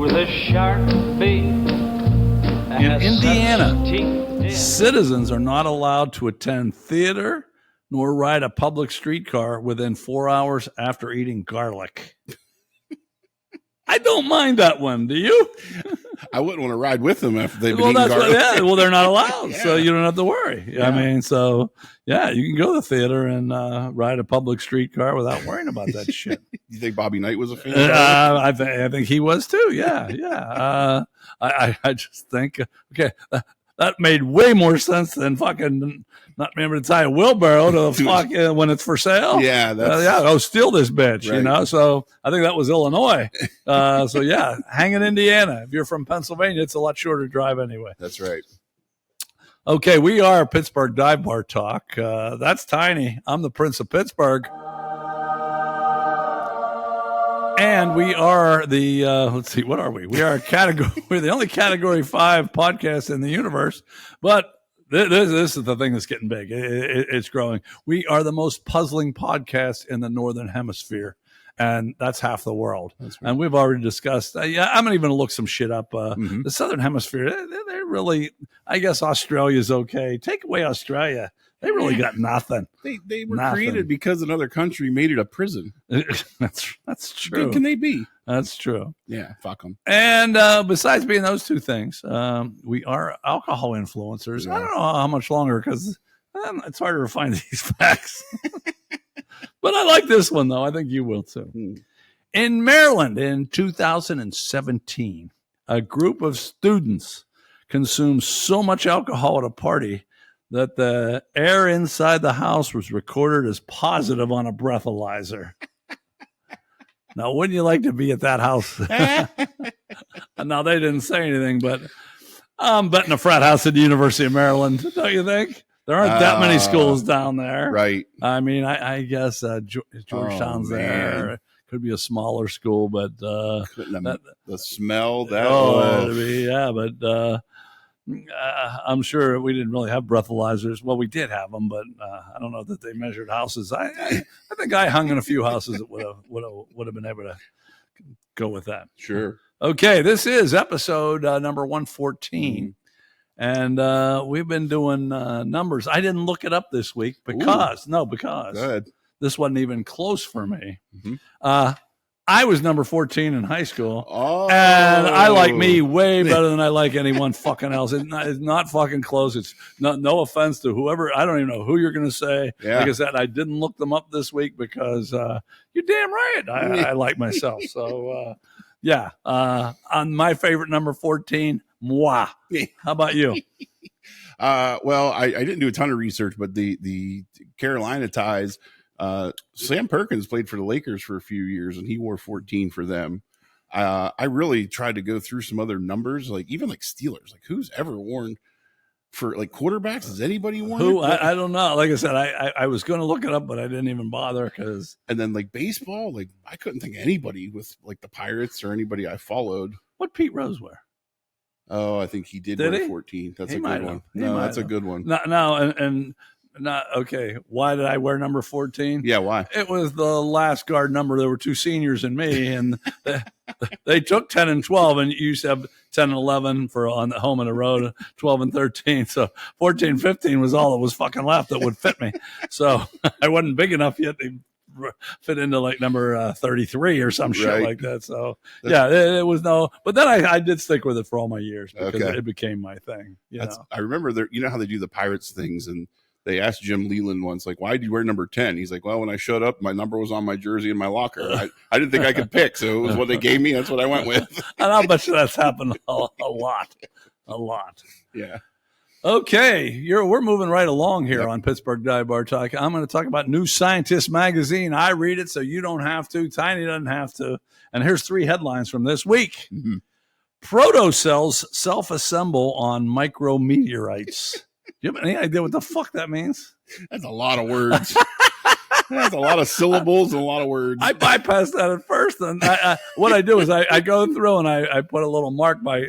with a sharp beak. In Indiana, citizens are not allowed to attend theater nor ride a public streetcar within 4 hours after eating garlic. I don't mind that one. Do you? I wouldn't want to ride with them after they've been Well, eating garlic. well, they're not allowed, Yeah. so you don't have to worry. Yeah. I mean, so yeah, you can go to the theater and ride a public streetcar without worrying about that shit. You think Bobby Knight was a fan? Of garlic? I think he was too. Yeah. I just think okay. That made way more sense than fucking not remember to tie a wheelbarrow to the fuck when it's for sale. Yeah, steal this bitch, Right. you know. So I think that was Illinois. So yeah, hang in Indiana. If you're from Pennsylvania, it's a lot shorter drive anyway. That's right. Okay, we are Pittsburgh Dive Bar Talk. That's Tiny. I'm the Prince of Pittsburgh. And we are the, let's see, what are we? We are we're the only Category 5 podcast in the universe. But this is the thing that's getting big. It's growing. We are the most puzzling podcast in the Northern Hemisphere. And that's half the world. Right. And we've already discussed, I'm even going to look some shit up. The Southern Hemisphere, they're really, I guess Australia's okay. Take away Australia. They really got nothing. They were created because another country made it a prison. That's true. Good can they be? That's true. Yeah, fuck them. And besides being those two things, we are alcohol influencers. Yeah. I don't know how much longer because it's harder to find these facts. But I like this one, though. I think you will, too. In Maryland in 2017, a group of students consumed so much alcohol at a party that the air inside the house was recorded as positive on a breathalyzer. Now, wouldn't you like to be at that house? Now, they didn't say anything, but I'm betting a frat house at the University of Maryland, don't you think? There aren't that many schools down there. Right. I mean, I guess Georgetown's there. Could be a smaller school, but the smell, but I'm sure we didn't really have breathalyzers. Well, we did have them, but I don't know that they measured houses. I think I hung in a few houses that would have been able to go with that. Sure. Okay, this is episode number 114. And we've been doing numbers. I didn't look it up this week because this wasn't even close for me. I was number 14 in high school, and I like me way better than I like anyone fucking else. It's not fucking close. It's no offense to whoever. I don't even know who you're going to say. Yeah. Like I said, I didn't look them up this week because you're damn right. I like myself. So, on my favorite number 14, moi. How about you? Well, I didn't do a ton of research, but the Carolina ties, Sam Perkins played for the Lakers for a few years, and he wore 14 for them. I really tried to go through some other numbers, like even like Steelers. Like who's ever worn for like quarterbacks? Has anybody worn who? I don't know. Like I said, I was going to look it up, but I didn't even bother because. And then like baseball, like I couldn't think of anybody with like the Pirates or anybody I followed. What Pete Rose wear? Oh, I think he did wear 14. That's a good one. No, that's a good one. Okay. Why did I wear number 14? Yeah, why? It was the last guard number. There were two seniors and me, and they took 10 and 12, and you used to have 10 and 11 for on the home and the road, 12 and 13. So 14, 15 was all that was fucking left that would fit me. So I wasn't big enough yet to fit into like number 33 or some shit like that. So it was no, but then I did stick with it for all my years because it became my thing. I remember you know how they do the Pirates things, and they asked Jim Leland once, like, why do you wear number 10? He's like, well, when I showed up, my number was on my jersey in my locker. I didn't think I could pick, so it was what they gave me. That's what I went with. And I'll bet you that's happened a lot. Yeah. Okay, we're moving right along here on Pittsburgh Dive Bar Talk. I'm going to talk about New Scientist magazine. I read it, so you don't have to. Tiny doesn't have to. And here's 3 headlines from this week. Protocells self-assemble on micrometeorites. Do you have any idea what the fuck that means? That's a lot of words. That's a lot of syllables and a lot of words. I bypassed that at first. And what I do is I go through and I put a little mark by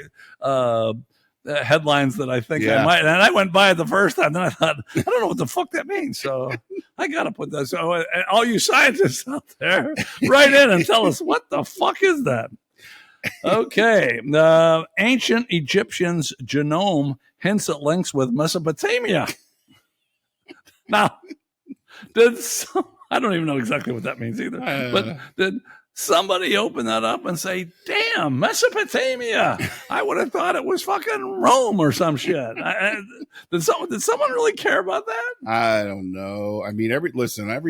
headlines that I think I might. And I went by it the first time. Then I thought, I don't know what the fuck that means. So I got to put that. So all you scientists out there, write in and tell us what the fuck is that? Okay. The ancient Egyptians' genome hints at links with Mesopotamia. Now, I don't even know exactly what that means either. But did somebody open that up and say, damn, Mesopotamia? I would have thought it was fucking Rome or some shit. Did someone really care about that? I don't know. I mean, every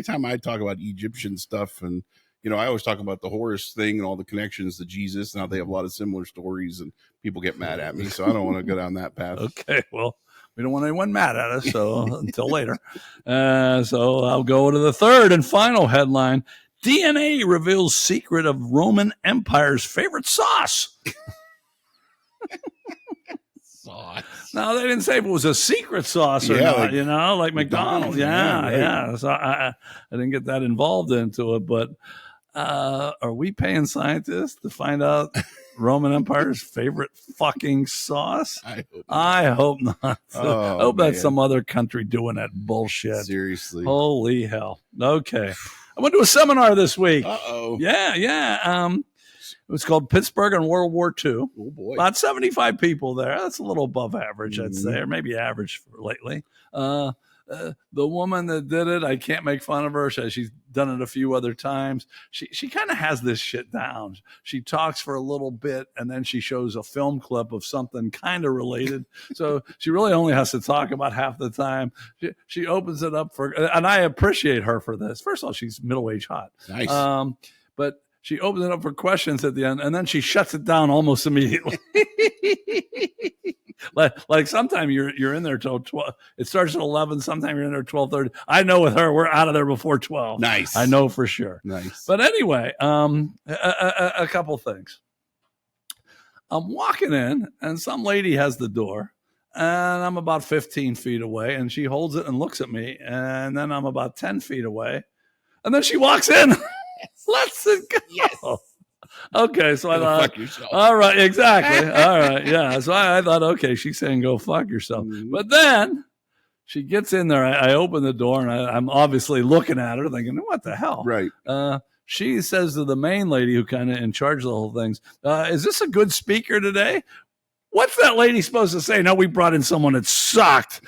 time I talk about Egyptian stuff, and I always talk about the Horus thing and all the connections to Jesus and how they have a lot of similar stories, and people get mad at me, so I don't want to go down that path. Okay, well, we don't want anyone mad at us, so until later. So I'll go to the third and final headline. DNA reveals secret of Roman Empire's favorite sauce. Now, they didn't say if it was a secret sauce or not, like McDonald's. Yeah. So I didn't get that involved into it, but are we paying scientists to find out Roman Empire's favorite fucking sauce? I hope not. Oh, I hope that's man. some other country doing that bullshit. Seriously. Holy hell. Okay. I went to a seminar this week. Uh-oh. Yeah. It was called Pittsburgh and World War II. Oh, boy. About 75 people there. That's a little above average, I'd say, or maybe average for lately. The woman that did it, I can't make fun of her. She's done it a few other times. She kind of has this shit down. She talks for a little bit, and then she shows a film clip of something kind of related. So she really only has to talk about half the time. She opens it up and I appreciate her for this. First of all, she's middle-aged hot. Nice. But she opens it up for questions at the end, and then she shuts it down almost immediately. like sometime you're in there till 12. It starts at 11. Sometime you're in there 12:30. I know with her, we're out of there before 12. Nice. I know for sure. Nice. But anyway, a couple things. I'm walking in, and some lady has the door, and I'm about 15 feet away, and she holds it and looks at me, and then I'm about 10 feet away, and then she walks in. Let's go. Yes. Okay, so I Go thought, fuck yourself. all right, exactly. All right, yeah. So I thought, okay, she's saying go fuck yourself. Mhm. But then she gets in there. I open the door, and I'm obviously looking at her thinking, what the hell? Right. She says to the main lady who kind of in charge of the whole things, is this a good speaker today? What's that lady supposed to say? No, we brought in someone that sucked.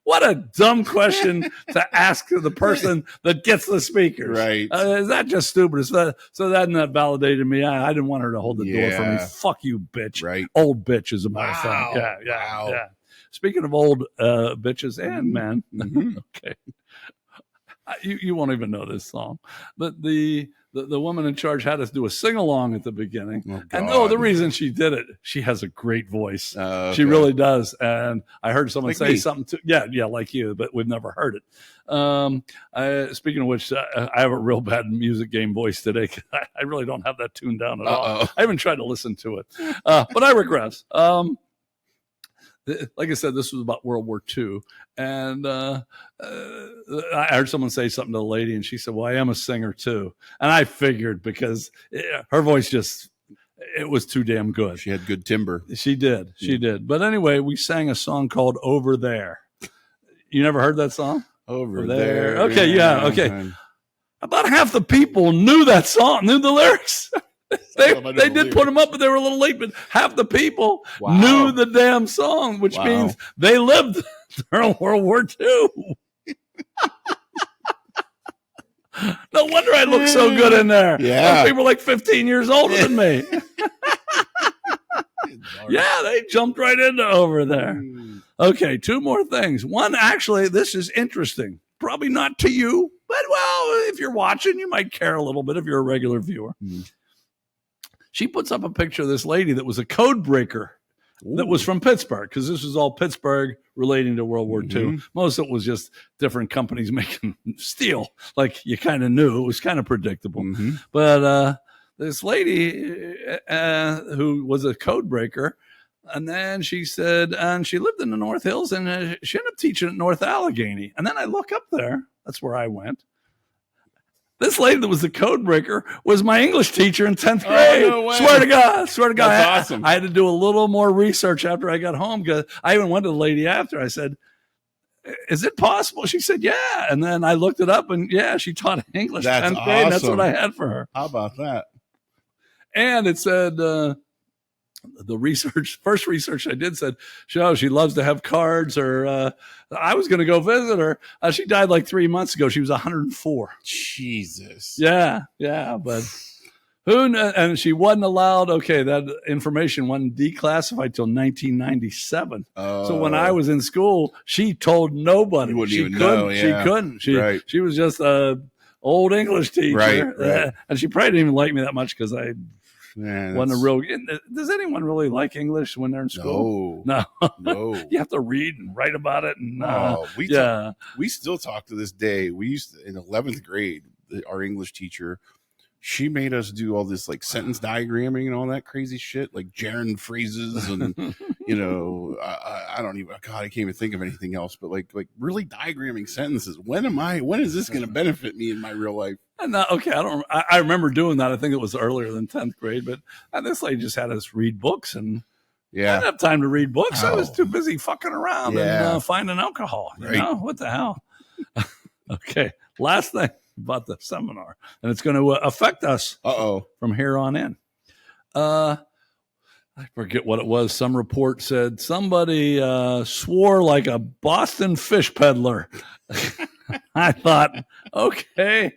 What a dumb question to ask the person that gets the speakers. Right. Is that just stupid? So that validated me. I didn't want her to hold the door for me. Yeah. Fuck you, bitch. Right. Old bitch, as a matter of fact. Wow. Yeah. Speaking of old bitches and men. Mhm. Okay. You won't even know this song. But the woman in charge had us do a sing-along at the beginning. Oh, And God. the reason she did it, she has a great voice. Okay. She really does. And I heard someone Like say me. something to, yeah, like you, but we've never heard it. Speaking of which, I have a real bad music game voice today. I really don't have that tuned down at all. Uh-oh. I haven't tried to listen to it, but I regress. Like I said, this was about World War II. And I heard someone say something to the lady, and she said, well, I am a singer too. And I figured because her voice it was too damn good. She had good timber. She did. But anyway, we sang a song called Over There. You never heard that song? Over there. Okay, yeah, okay. About half the people knew that song, knew the lyrics. They did put them up, but they were a little late. But half the people knew the damn song, which means they lived during World War II. No wonder I look so good in there. Yeah. Those people are like 15 years older than me. Yeah, they jumped right into Over There. Okay, two more things. One, actually, this is interesting. Probably not to you, but, well, if you're watching, you might care a little bit if you're a regular viewer. She puts up a picture of this lady that was a code breaker that was from Pittsburgh, because this was all Pittsburgh relating to World War II. Most of it was just different companies making steel. Like, you kind of knew. It was kind of predictable. But this lady who was a code breaker, and then she said, and she lived in the North Hills, and she ended up teaching at North Allegheny. And then I look up there. That's where I went. This lady that was the code breaker was my English teacher in 10th grade. Oh, no way. Swear to God. That's awesome. I had to do a little more research after I got home, because I even went to the lady after. I said, is it possible? She said, yeah. And then I looked it up, and yeah, she taught English in That's 10th grade. And that's awesome. what I had for her. How about that? And it said, the first research I did said, she loves to have cards, or I was going to go visit her. She died like 3 months ago. She was 104. Jesus. Yeah, but and she wasn't allowed. Okay, that information wasn't declassified till 1997. So when I was in school, she told nobody. You wouldn't she even couldn't. know. Yeah. She couldn't. Right. She was just a old English teacher, Right. And she probably didn't even like me that much because I Man, wasn't a real. Does anyone really like English when they're in school? No. You have to read and write about it, and we still talk to this day. We used to, in 11th grade, our English teacher, she made us do all this like sentence diagramming and all that crazy shit, like gerund phrases, and I don't even. God, I can't even think of anything else. But like really diagramming sentences. When is this going to benefit me in my real life? And I remember doing that. I think it was earlier than 10th grade. But this lady just had us read books, and I didn't have time to read books. I was too busy fucking around and finding alcohol. You know what the hell? Okay, last thing about the seminar, and it's going to affect us from here on in. I forget what it was. Some report said somebody swore like a Boston Fish Peddler. I thought, okay,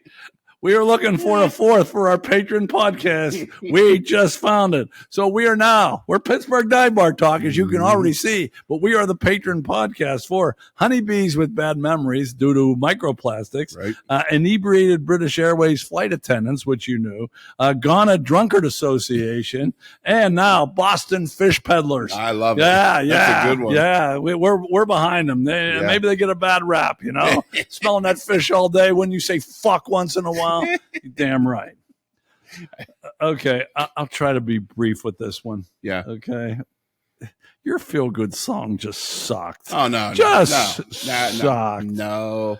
we are looking for a fourth for our patron podcast. We just found it. So we're Pittsburgh Dive Bar Talk, as you can already see, but we are the patron podcast for honeybees with bad memories due to microplastics, inebriated British Airways flight attendants, which you knew, Ghana Drunkard Association, and now Boston Fish Peddlers. I love it. Yeah. That's a good one. Yeah, we're behind them. Maybe they get a bad rap, smelling that fish all day when you say fuck once in a while. You're damn right. Okay, I'll try to be brief with this one. Yeah. Okay. Your feel-good song just sucked. Oh, no. Sucked. No,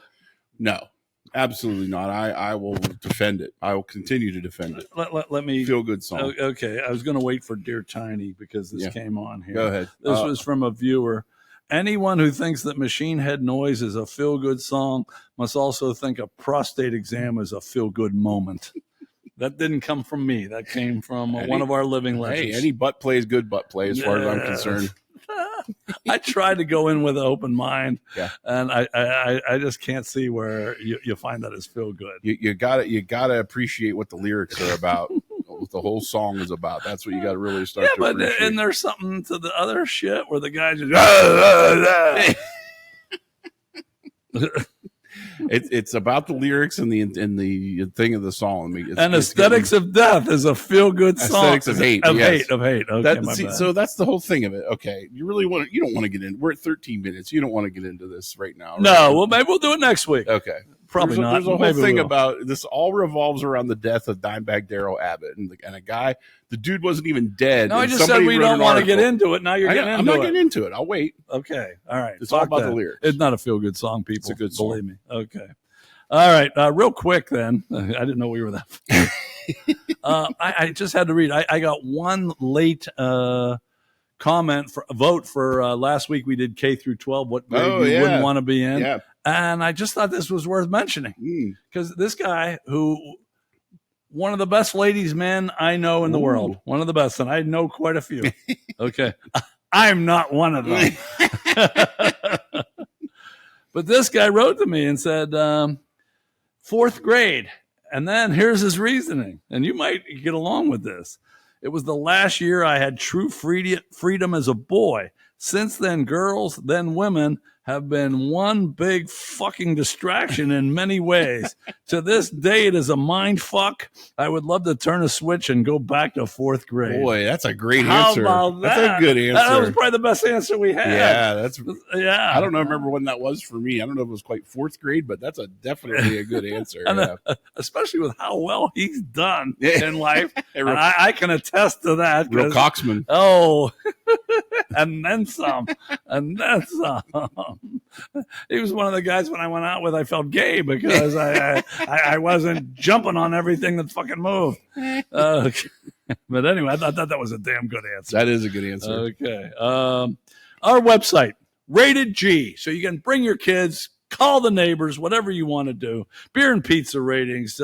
absolutely not. I will defend it. I will continue to defend it. Let me. Feel-good song. Okay, I was going to wait for Dear Tiny because this came on here. Go ahead. This was from a viewer. Anyone who thinks that Machine Head Noise is a feel-good song must also think a prostate exam is a feel-good moment. That didn't come from me. That came from one of our living legends. Hey, any butt play is good butt play as far as I'm concerned. I tried to go in with an open mind, and I just can't see where you find that as feel-good. You gotta appreciate what the lyrics are about. What the whole song is about. That's what you got to really start to appreciate. And there's something to the other shit where the guy just it's about the lyrics and the thing of the song. I mean, Aesthetics of Death is a feel good song. Aesthetics of Hate. Hate. Okay, so that's the whole thing of it. Okay, you don't want to get in. We're at 13 minutes. You don't want to get into this right now. Right? No, well maybe we'll do it next week. Okay. Probably not. There's a whole thing about this. All revolves around the death of Dimebag Darrell Abbott and a guy. The dude wasn't even dead. No, I just said we don't want to get into it. Now you're getting into it. I'm not getting into it. I'll wait. Okay. All right. It's all about the lyrics. It's not a feel good song, people. It's a good song. Believe me. Okay. All right. Real quick then. I didn't know we were that. I just had to read. I got one late comment for vote for last week. We did K through 12. What grade we wouldn't want to be in. Yeah. And I just thought this was worth mentioning because this guy one of the best ladies men I know in the world, one of the best, and I know quite a few. Okay. I'm not one of them. But this guy wrote to me and said, 4th grade. And then here's his reasoning. And you might get along with this. It was the last year I had true freedom as a boy. Since then, girls, then women have been one big fucking distraction in many ways. To this day, it is a mind fuck. I would love to turn a switch and go back to 4th grade. Boy, that's a great How answer. about that? That's a good answer. That was probably the best answer we had. Yeah, I don't remember when that was for me. I don't know if it was quite 4th grade, but that's definitely a good answer. And, especially with how well he's done in life. And I can attest to that. Real coxman. Oh, and then some. And then some. He was one of the guys when I went out with, I felt gay because I wasn't jumping on everything that fucking moved. But anyway, I thought that was a damn good answer. That is a good answer. Okay. Our website, Rated G. So you can bring your kids, call the neighbors, whatever you want to do. Beer and pizza ratings,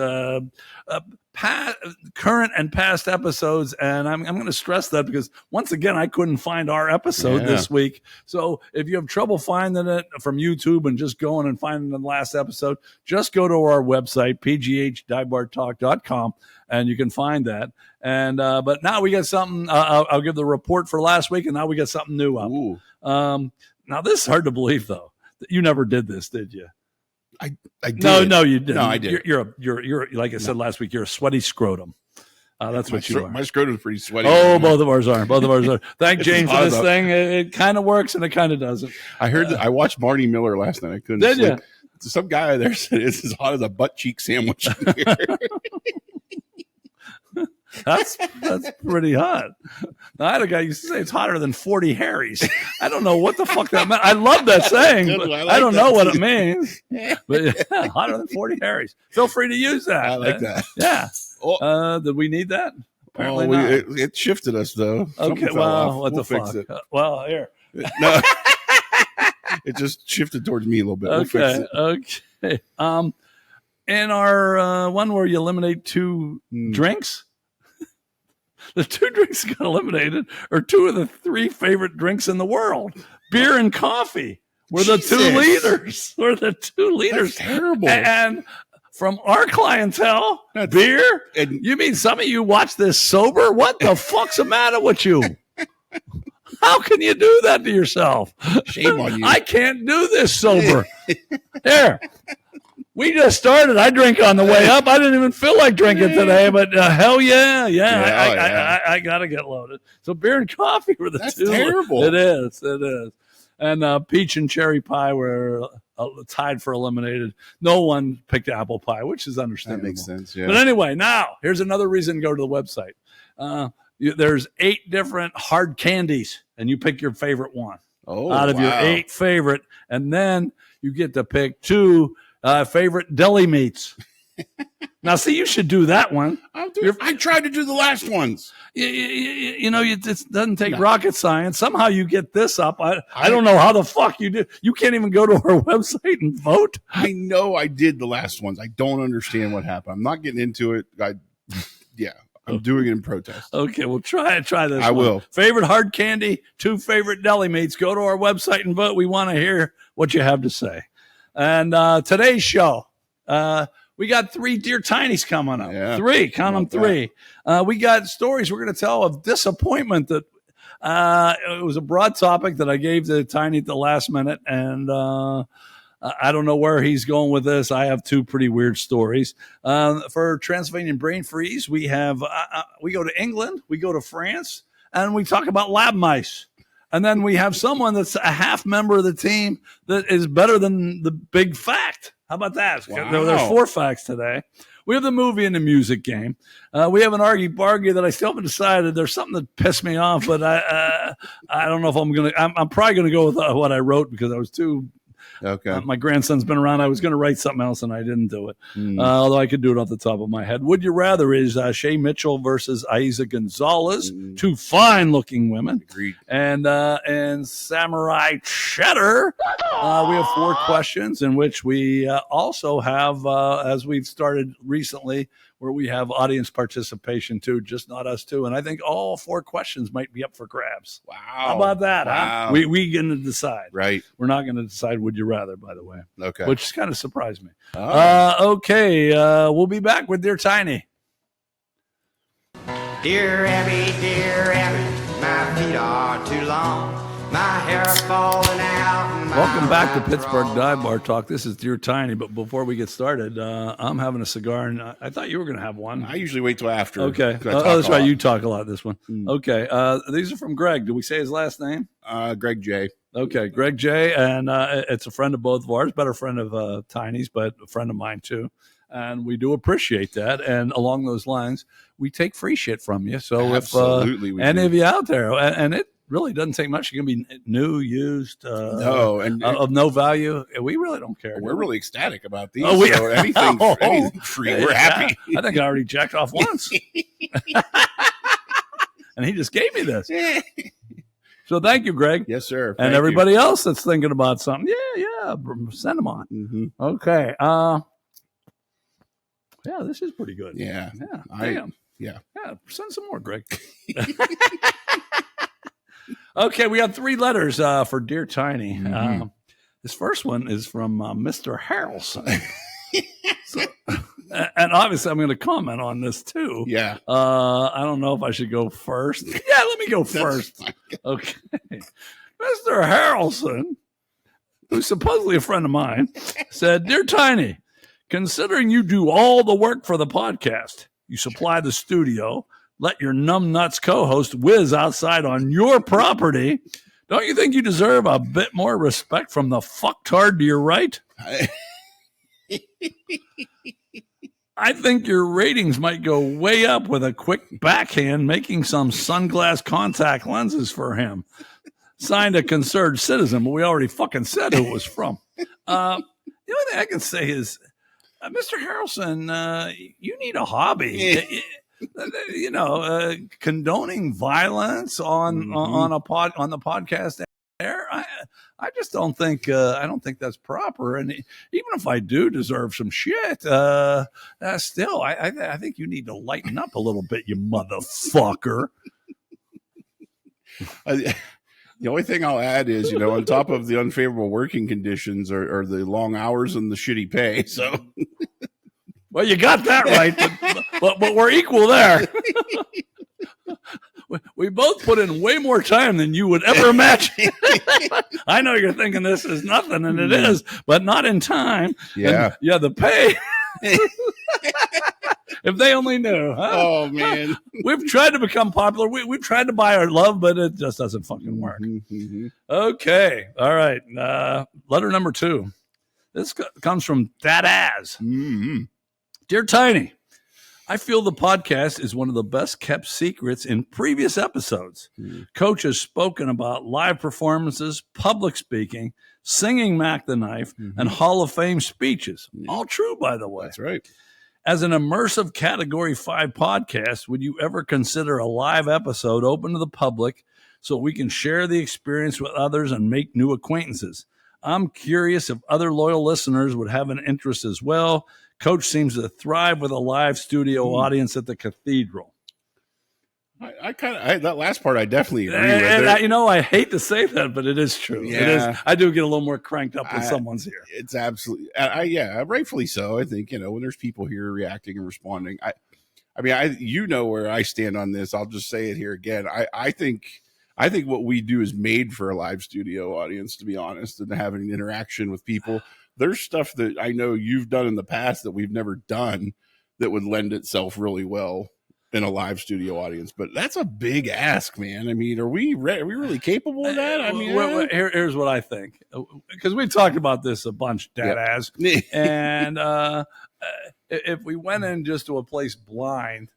current and past episodes, and I'm going to stress that because once again I couldn't find our episode this week. So if you have trouble finding it from YouTube and just going and finding the last episode, just go to our website pghdivebartalk.com and you can find that. And but now we got something. I'll give the report for last week, and now we got something new up. Now this is hard to believe though. You never did this, did you? I did. No, you didn't. No, I did. You're like I said last week. You're a sweaty scrotum. That's what you are. My scrotum's pretty sweaty. Oh, both of ours are. Both of ours are. Thank James for this thing. It kind of works and it kind of doesn't. I heard that. I watched Barney Miller last night. I couldn't. Did sleep. you? Some guy there said it's as hot as a butt cheek sandwich. That's pretty hot. Now, I had a guy used to say it's hotter than 40 Harrys. I don't know what the fuck that meant. I love that saying, but I don't know what it means. But yeah, hotter than 40 Harrys. Feel free to use that. I like that. Yeah. Did we need that? Apparently not. It shifted us though. Okay. Well, what the fuck? Well, here. No. It just shifted towards me a little bit. We'll fix it. Okay. In our one where you eliminate two drinks, the two drinks got eliminated are two of the three favorite drinks in the world. Beer and coffee were the two leaders. That's terrible. And from our clientele, beer? You mean some of you watch this sober? What the fuck's the matter with you? How can you do that to yourself? Shame on you. I can't do this sober. Here. We just started. I drink on the way up. I didn't even feel like drinking today, but hell yeah. I got to get loaded. So beer and coffee were the two. That's terrible. It is. And peach and cherry pie were tied for eliminated. No one picked apple pie, which is understandable. That makes sense, yeah. But anyway, now here's another reason to go to the website. There's 8 different hard candies, and you pick your favorite one out of your 8 favorite, and then you get to pick 2 favorite deli meats. Now, see, you should do that one. I tried to do the last ones. You know, it doesn't take rocket science. Somehow you get this up. I don't know how the fuck you do. You can't even go to our website and vote. I know I did the last ones. I don't understand what happened. I'm not getting into it. I'm doing it in protest. Okay, well, try this. I will. Favorite hard candy, 2 favorite deli meats. Go to our website and vote. We want to hear what you have to say. And today's show, we got 3 Dear Tinies coming up. Yeah, 3, count them 3. We got stories we're going to tell of disappointment that it was a broad topic that I gave to Tiny at the last minute. And I don't know where he's going with this. I have 2 pretty weird stories. For Transylvanian Brain Freeze, we have we go to England, we go to France, and we talk about lab mice. And then we have someone that's a half member of the team that is better than the big fact. How about that? Wow. There's 4 facts today. We have the movie and the music game. We have an Agry Bargy that I still haven't decided. There's something that pissed me off, but I don't know if I'm going to. I'm probably going to go with what I wrote because I was too. Okay. My grandson's been around. I was going to write something else, and I didn't do it. Although I could do it off the top of my head. Would you rather is Shay Mitchell versus Eiza Gonzalez, 2 fine-looking women. Agreed. And Samurai Cheddar. We have 4 questions in which we also have, as we've started recently, where we have audience participation too, just not us 2. And I think all 4 questions might be up for grabs. Wow. How about that? Wow. Huh? We going to decide. Right. We're not going to decide would you rather, by the way. Okay. Which kind of surprised me. Oh. Okay. We'll be back with Dear Tiny. Dear Abby, my feet are too long. My hair falling out. Welcome back to Pittsburgh Dive Bar Talk. This is Dear Tiny, but before we get started, I'm having a cigar, and I thought you were going to have one. I usually wait till after. Okay. That's right. You talk a lot this one. Okay. These are from Greg. Did we say his last name? Greg J. Okay, Greg J. And it's a friend of both of ours, better friend of Tiny's, but a friend of mine too. And we do appreciate that. And along those lines, we take free shit from you. So absolutely, if any of you out there, and it really doesn't take much. It can be new, used, and of no value. We really don't care. We're really ecstatic about these. Oh, so anything free, we're happy. I think I already jacked off once. And he just gave me this. So thank you, Greg. Yes, sir. And everybody else that's thinking about something. Yeah, send them on. Mm-hmm. Okay. Yeah, this is pretty good. Yeah. Damn. Yeah. Yeah, send some more, Greg. Okay, we got 3 letters for Dear Tiny. This first one is from Mr. Harrelson. And obviously, I'm going to comment on this too. Yeah. I don't know if I should go first. Yeah, let me go first. Okay. Mr. Harrelson, who's supposedly a friend of mine, said, Dear Tiny, considering you do all the work for the podcast, you supply the studio, let your numbnuts co-host whiz outside on your property, don't you think you deserve a bit more respect from the fucktard to your right? I think your ratings might go way up with a quick backhand making some sunglass contact lenses for him. Signed, a concerned citizen, but we already fucking said who it was from. The only thing I can say is, Mr. Harrelson, you need a hobby. Condoning violence on the podcast air. I just don't think I don't think that's proper. And even if I do deserve some shit, still, I think you need to lighten up a little bit, you motherfucker. The only thing I'll add is, on top of the unfavorable working conditions are the long hours and the shitty pay. So, well, you got that right, but we're equal there. We both put in way more time than you would ever imagine. I know you're thinking this is nothing, and it is, but not in time. Yeah. And, the pay. If they only knew. Huh? Oh, man. We've tried to become popular. We've tried to buy our love, but it just doesn't fucking work. Mm-hmm. Okay. All right. Letter number 2. This comes from Dadaz. Mm-hmm. Dear Tiny, I feel the podcast is one of the best kept secrets in previous episodes. Coach has spoken about live performances, public speaking, singing Mac the Knife, and Hall of Fame speeches. All true, by the way. That's right. As an immersive Category 5 podcast, would you ever consider a live episode open to the public so we can share the experience with others and make new acquaintances? I'm curious if other loyal listeners would have an interest as well. Coach seems to thrive with a live studio audience at the Cathedral. I that last part I definitely agree with. I hate to say that, but it is true. Yeah. It is. I do get a little more cranked up when someone's here. It's absolutely, rightfully so. I think, when there's people here reacting and responding, I mean, where I stand on this. I'll just say it here again. I think what we do is made for a live studio audience, to be honest, and having an interaction with people. There's stuff that I know you've done in the past that we've never done that would lend itself really well in a live studio audience, but that's a big ask, man. I mean, are we really capable of that? I mean, here's what I think, because we talked about this a bunch, Dad. Yep. And if we went in just to a place blind,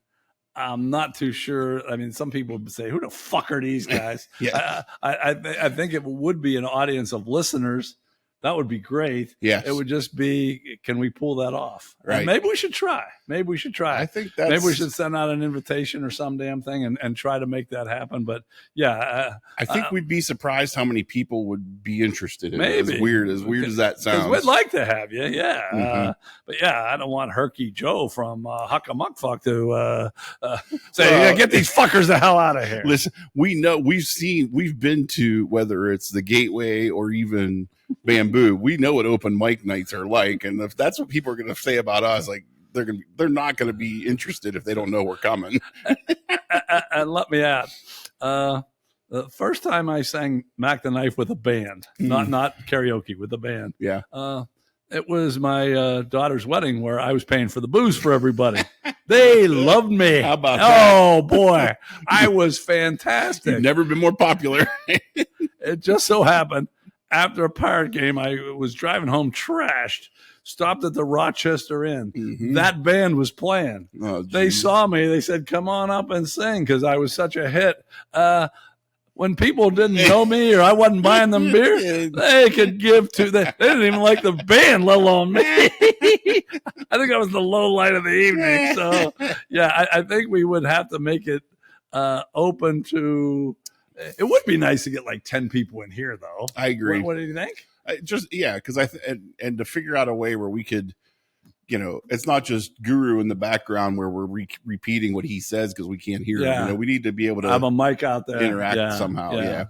I'm not too sure. I mean, some people would say, "Who the fuck are these guys?" Yeah. I think it would be an audience of listeners. That would be great. Yes. It would just be, can we pull that off? Right. Maybe we should try. I think maybe we should send out an invitation or some damn thing and try to make that happen. But yeah, I think we'd be surprised how many people would be interested in maybe. it. As weird as that sounds. We'd like to have you. Yeah. But yeah, I don't want Herky Joe from Huckamuckfuck to say, get these fuckers the hell out of here. Listen, we've been to, whether it's the Gateway or even Bamboo, we know what open mic nights are like, and if that's what people are going to say about us, like they're not going to be interested if they don't know we're coming. And let me add, the first time I sang Mac the Knife with a band, not karaoke, with a band, it was my daughter's wedding where I was paying for the booze for everybody. They loved me. How about that? Oh boy, I was fantastic. You've never been more popular. It just so happened, after a Pirate game, I was driving home trashed, stopped at the Rochester Inn. That band was playing. Oh, they saw me. They said, come on up and sing, because I was such a hit. When people didn't know me or I wasn't buying them beer, they could give to they didn't even like the band, let alone me. I think I was the low light of the evening. So, yeah, I think we would have to make it open to... It would be nice to get like 10 people in here, though. I agree. What do you think? Because and to figure out a way where we could it's not just Guru in the background where we're repeating what he says because we can't hear him. We need to be able to have a mic out there, interact somehow. Yeah.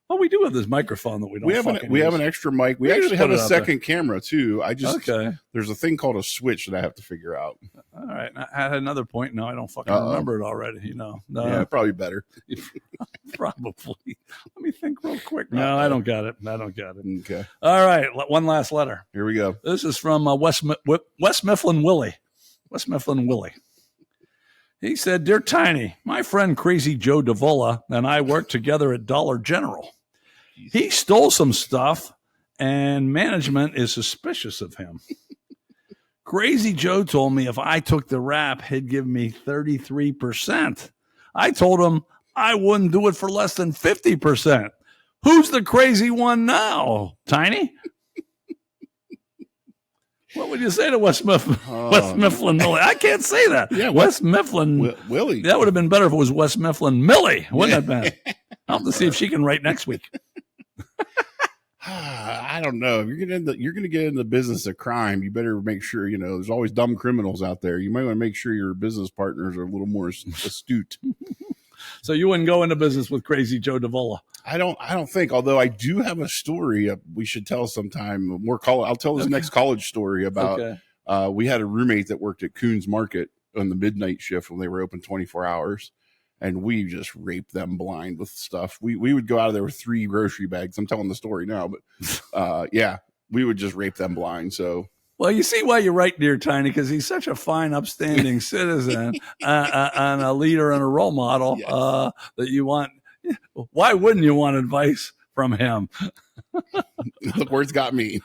Well, we do have this microphone that we don't. We have an extra mic. We actually have a second camera too. There's a thing called a switch that I have to figure out. All right, I had another point. No, I don't fucking remember it already. No. Yeah, probably better. Probably. Let me think real quick. No, I don't got it. Okay. All right, one last letter. Here we go. This is from West Mifflin Willie. West Mifflin Willie. He said, "Dear Tiny, my friend Crazy Joe Davola and I worked together at Dollar General. He stole some stuff, and management is suspicious of him. Crazy Joe told me if I took the rap, he'd give me 33%. I told him I wouldn't do it for less than 50%. Who's the crazy one now, Tiny?" What would you say to West Mifflin? West Mifflin Millie? I can't say that. Yeah, West Mifflin Willie. That would have been better if it was West Mifflin Millie, wouldn't it have been? I'll have to see if she can write next week. I don't know. If you're going to get into the business of crime, you better make sure, there's always dumb criminals out there. You might want to make sure your business partners are a little more astute. So you wouldn't go into business with Crazy Joe Davola? I don't think, although I do have a story we should tell sometime. I'll tell this next college story about, we had a roommate that worked at Coons Market on the midnight shift when they were open 24 hours. And we just raped them blind with stuff. We would go out of there with 3 grocery bags. I'm telling the story now, but we would just rape them blind. So, well, you see why you write Dear Tiny, because he's such a fine, upstanding citizen and a leader and a role model that you want. Why wouldn't you want advice from him? Look where it's got me.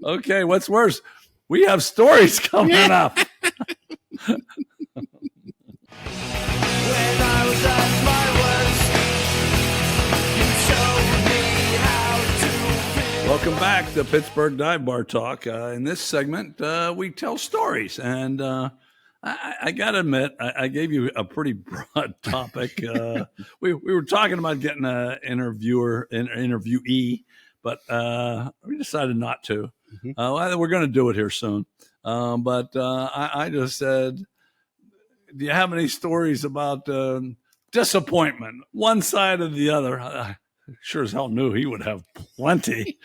Okay, what's worse? We have stories coming up. When I was at my worst, you showed me how to feel. Welcome back to Pittsburgh Dive Bar Talk. In this segment, we tell stories. And I got to admit, I gave you a pretty broad topic. We were talking about getting an interviewee, but we decided not to. Mm-hmm. We're going to do it here soon. But I just said, do you have any stories about disappointment, one side or the other? I sure as hell knew he would have plenty.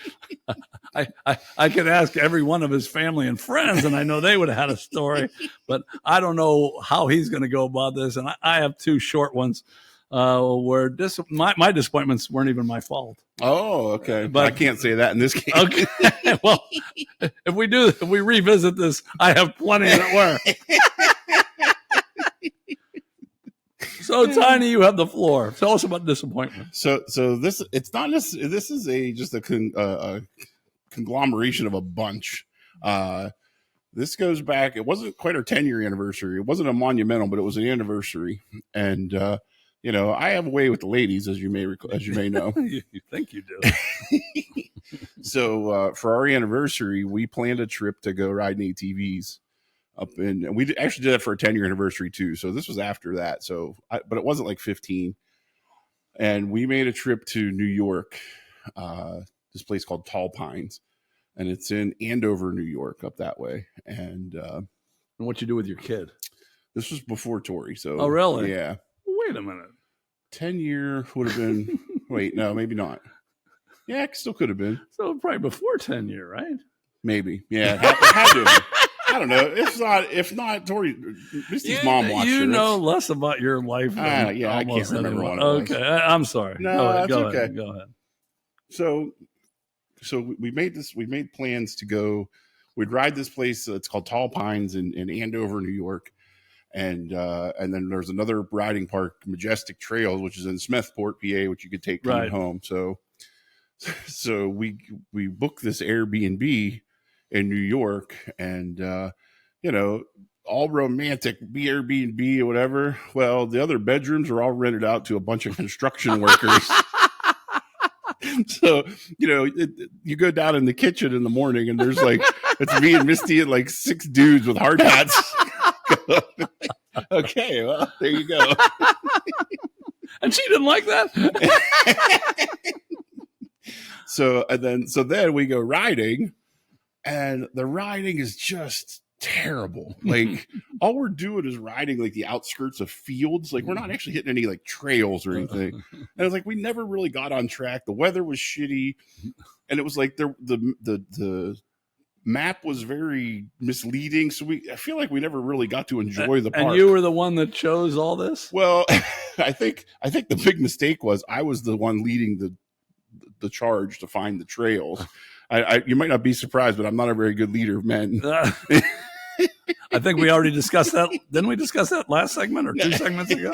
I could ask every one of his family and friends, and I know they would have had a story, but I don't know how he's going to go about this. And I have 2 short ones where my disappointments weren't even my fault. Oh, okay. But I can't say that in this case. Okay. Well, if we revisit this, I have plenty that were. So Tiny, you have the floor. Tell us about disappointment. So this it's not this is just a conglomeration of a bunch. This goes back. It wasn't quite our 10-year anniversary. It wasn't a monumental, but it was an anniversary. And I have a way with the ladies, as you may know. You think you do. So for our anniversary, we planned a trip to go riding ATVs. And we actually did that for a 10-year anniversary too. So this was after that. But it wasn't like 15. And we made a trip to New York, this place called Tall Pines, and it's in Andover, New York, up that way. And what you do with your kid? This was before Tori. So, oh, really? Yeah. Wait a minute. 10-year would have been. Wait, no, maybe not. Yeah, it still could have been. So probably before 10-year, right? Maybe. Yeah, it had to have been. I don't know. If not, Tori, Misty's mom watched it. You know less about your life. I can't remember what it was. Okay, I'm sorry. No, go okay. ahead. Go ahead. So we made plans to go. We'd ride this place. It's called Tall Pines in Andover, New York, and then there's another riding park, Majestic Trails, which is in Smethport, PA, which you could take coming home. So we booked this Airbnb in New York, and all romantic Airbnb or whatever. Well, the other bedrooms are all rented out to a bunch of construction workers. So you go down in the kitchen in the morning, and there's like it's me and Misty and like 6 dudes with hard hats. Okay, well there you go. And she didn't like that. So then we go riding. And the riding is just terrible. Like all we're doing is riding like the outskirts of fields. Like we're not actually hitting any like trails or anything. And it's like we never really got on track. The weather was shitty, and it was like the map was very misleading. So I feel like we never really got to enjoy the park. And you were the one that chose all this? Well, I think the big mistake was I was the one leading the charge to find the trails. You might not be surprised, but I'm not a very good leader of men. I think we already discussed that. Didn't we discuss that last segment or 2 segments ago?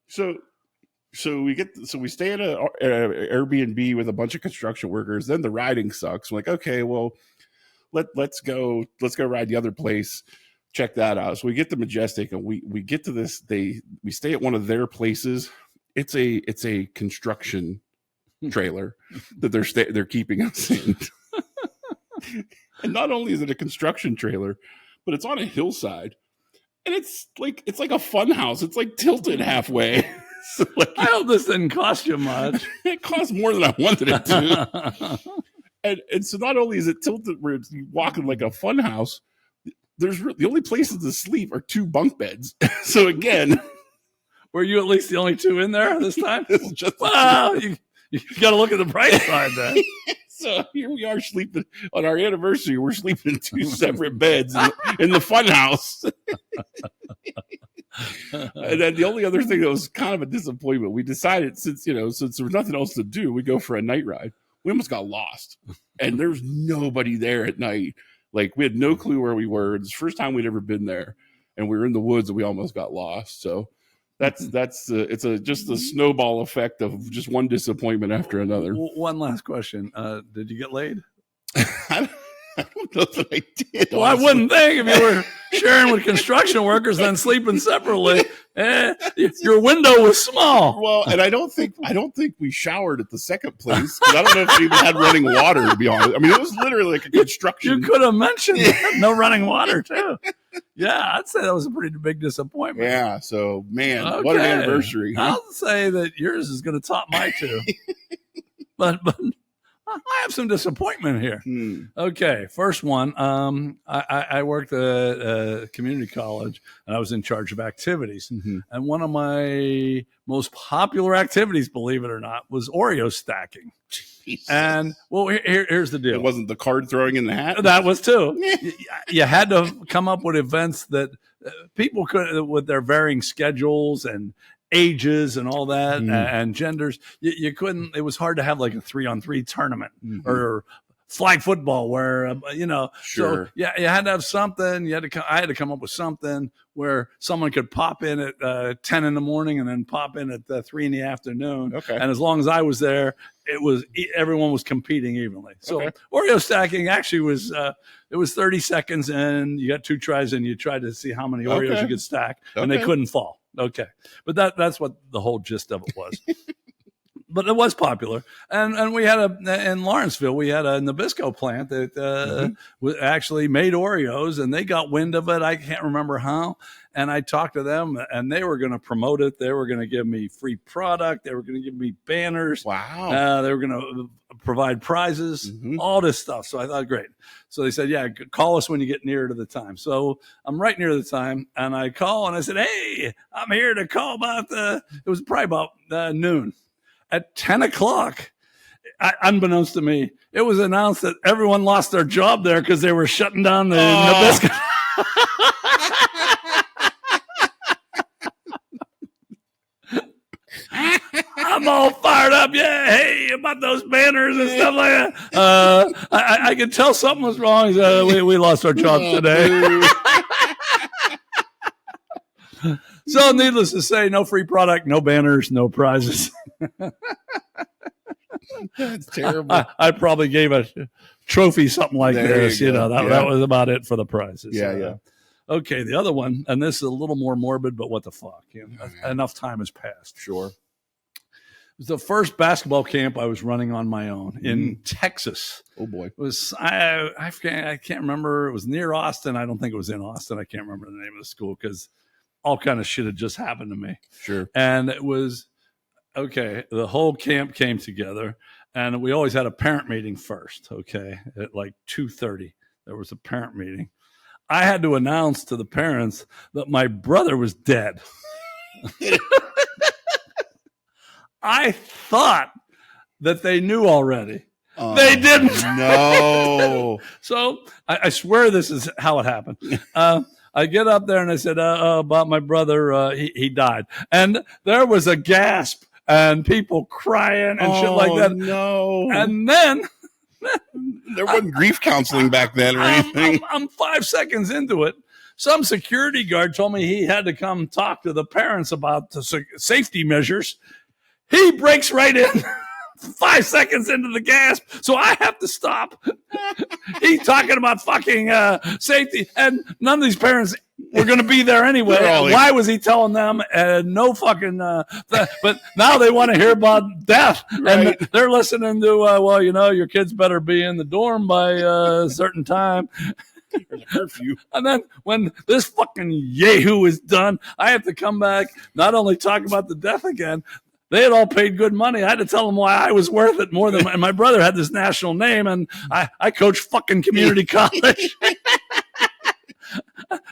So we stay at an Airbnb with a bunch of construction workers. Then the riding sucks. We're like, okay, well, let's go ride the other place. Check that out. So we get to Majestic, and we get to this. We stay at one of their places. It's a construction trailer that they're keeping us in. And not only is it a construction trailer, but it's on a hillside, and it's like a fun house. It's like tilted halfway. So like, I hope this didn't cost you much. It cost more than I wanted it to. and so not only is it tilted where it's walking like a fun house, the only places to sleep are 2 bunk beds. So again, were you at least the only 2 in there this time? It's just wow, you got to look at the bright side then. So here we are sleeping on our anniversary. We're sleeping in 2 separate beds in the fun house. And then the only other thing that was kind of a disappointment, we decided since there was nothing else to do, we go for a night ride. We almost got lost, and there's nobody there at night. Like we had no clue where we were. It's the first time we'd ever been there, and we were in the woods and we almost got lost. So it's just a snowball effect of just one disappointment after another. One last question: did you get laid? I don't know that I did. Well, honestly. I wouldn't think if you were sharing with construction workers then sleeping separately. Your window was small. Well, and I don't think we showered at the second place. I don't know if we even had running water, to be honest. I mean, it was literally like a construction. You could have mentioned no running water too. Yeah, I'd say that was a pretty big disappointment. Yeah. So, man, okay. What an anniversary! Huh? I'll say that yours is going to top my 2. but I have some disappointment here. Okay, first one. I worked at a community college, and I was in charge of activities. Mm-hmm. And one of my most popular activities, believe it or not, was Oreo stacking. Jesus. And well, here's the deal. It wasn't the card throwing in the hat? That was too. You had to come up with events that people could, with their varying schedules and ages and all that, and genders, you couldn't. It was hard to have like a 3-on-3 tournament or flag football where Sure. So you had to have something. I had to come up with something where someone could pop in at 10 in the morning and then pop in at 3 in the afternoon. Okay. And as long as I was there, everyone was competing evenly. So Oreo stacking actually was it was 30 seconds, and you got 2 tries, and you tried to see how many Oreos you could stack, and they couldn't fall. Okay. But that's what the whole gist of it was. But it was popular. And we had in Lawrenceville, we had a Nabisco plant that actually made Oreos, and they got wind of it. I can't remember how. And I talked to them, and they were going to promote it. They were going to give me free product. They were going to give me banners. Wow. They were going to provide prizes, all this stuff. So I thought, great. So they said, yeah, call us when you get nearer to the time. So I'm right near the time, and I call, and I said, hey, I'm here to call about it was probably about noon. At 10 o'clock, unbeknownst to me, it was announced that everyone lost their job there because they were shutting down the Nabisco. I'm all fired up. Yeah, hey, about those banners and stuff like that. I could tell something was wrong. We lost our job today. So needless to say, no free product, no banners, no prizes. That's terrible. I probably gave a trophy, something like this. That was about it for the prizes. Yeah. Okay, the other one, and this is a little more morbid, but what the fuck? Enough time has passed. Sure. It was the first basketball camp I was running on my own in Texas. Oh boy. It was I can't remember. It was near Austin. I don't think it was in Austin. I can't remember the name of the school because all kind of shit had just happened to me. Sure. And it was okay. The whole camp came together, and we always had a parent meeting first. Okay, at like 2:30. There was a parent meeting. I had to announce to the parents that my brother was dead. I thought that they knew already. They didn't. No. So I swear this is how it happened. I get up there and I said, about my brother, he died. And there was a gasp and people crying and shit like that. No. And then There wasn't grief counseling back then or anything. I'm 5 seconds into it. Some security guard told me he had to come talk to the parents about the safety measures. He breaks right in 5 seconds into the gasp, so I have to stop. He's talking about fucking safety, and none of these parents were going to be there anyway. Why was he telling them? No fucking. But now they want to hear about death, Right. and they're listening to. Well, you know, your kids better be in the dorm by a certain time. There's a curfew. And then when this fucking yahoo is done, I have to come back, not only talk about the death again. They had all paid good money. I had to tell them why I was worth it more than my brother had this national name, and I coached fucking community college.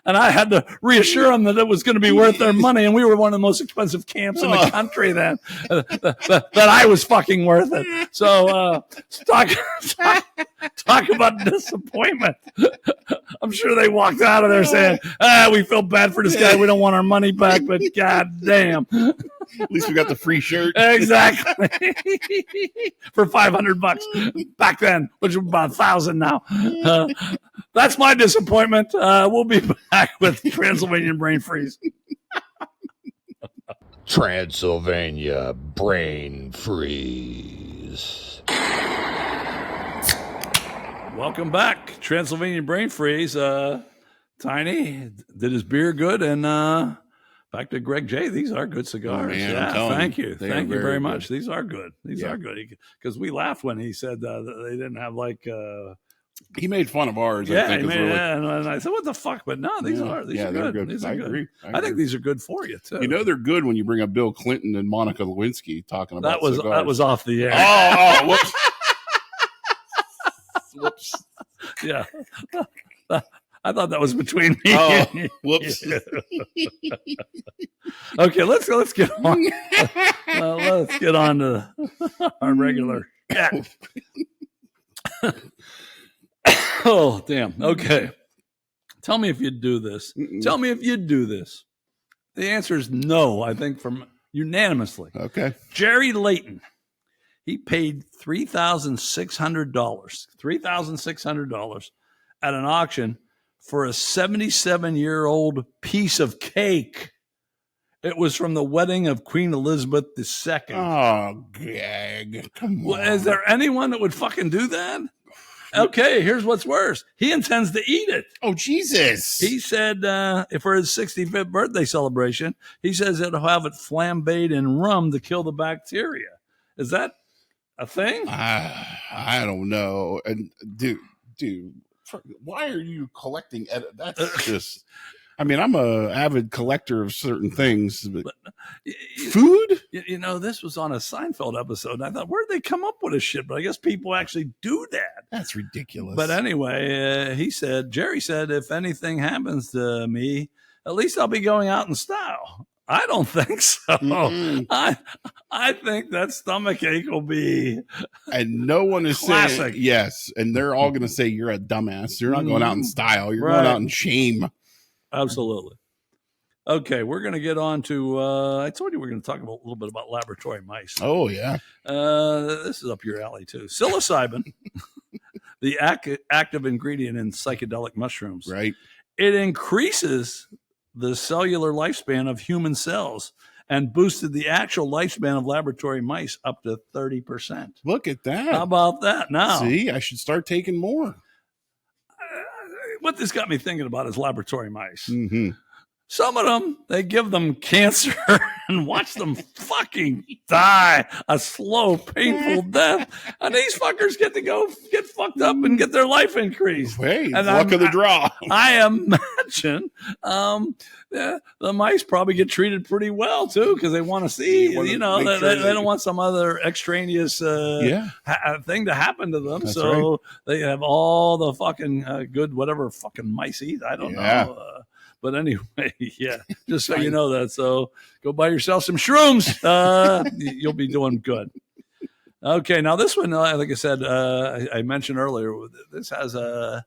And I had to reassure them that it was going to be worth their money, and we were one of the most expensive camps in the country then, that I was fucking worth it. So talk about disappointment. I'm sure they walked out of there saying, we feel bad for this guy. We don't want our money back, but god damn. At least we got the free shirt. Exactly. For $500 back then, which was about 1,000 now. That's my disappointment. We'll be back with Transylvanian Brain Freeze. Transylvania Brain Freeze. Welcome back, Transylvanian Brain Freeze. Tiny did his beer good, and back to Greg J. These are good cigars. Oh, man, yeah, I'm telling thank you, you. they Thank are you very very much. good. These are good. These are good. Because we laughed when he said that they didn't have like... He made fun of ours. yeah, I think, and I said, what the fuck? But no, these are they're good. These are I good. agree. I think these are good for you, too. You know they're good when you bring up Bill Clinton and Monica Lewinsky talking about that cigars. was off the air. Oh, whoops. Whoops. Yeah. I thought that was between me. Oh, and you. whoops. Okay, let's get on. Let's get on to our regular. Yeah. Oh, damn. Okay. Tell me if you'd do this. Tell me if you'd do this. The answer is no, I think, from unanimously. Okay. Jerry Layton. He paid $3,600 at an auction for a 77-year-old piece of cake. It was from the wedding of Queen Elizabeth II. Oh, gag. Come on. Well, is there anyone that would fucking do that? Okay, here's what's worse. He intends to eat it. Oh, Jesus. He said for his 65th birthday celebration, he says he'll have it flambéed in rum to kill the bacteria. Is that a thing? I don't know. And dude, why are you collecting? That's just. I mean, I'm a avid collector of certain things, but food. You know, this was on a Seinfeld episode. And I thought, where'd they come up with this shit? But I guess people actually do that. That's ridiculous. But anyway, Jerry said, if anything happens to me, at least I'll be going out in style. I don't think so. I think that stomach ache will be and no one is classic. saying yes, and they're all going to say you're a dumbass. You're not going out in style. You're going out in shame. Absolutely. Okay, we're going to get on to. I told you we're going to talk a little bit about laboratory mice. Oh yeah, this is up your alley too. Psilocybin, the active ingredient in psychedelic mushrooms. right. It increases the cellular lifespan of human cells and boosted the actual lifespan of laboratory mice up to 30%. Look at that. How about that? Now, See, I should start taking more. what this got me thinking about is laboratory mice. Mm-hmm. Some of them, they give them cancer and watch them fucking die a slow, painful death. And these fuckers get to go get fucked up and get their life increased. Hey, and luck of the draw. I imagine the mice probably get treated pretty well, too, because they want to see, they don't want some other extraneous thing to happen to them. That's so right. they have all the fucking good, whatever fucking mice eat. I don't know. But anyway, just so you know that. So go buy yourself some shrooms. You'll be doing good. Okay, now this one, like I said, I mentioned earlier, this has a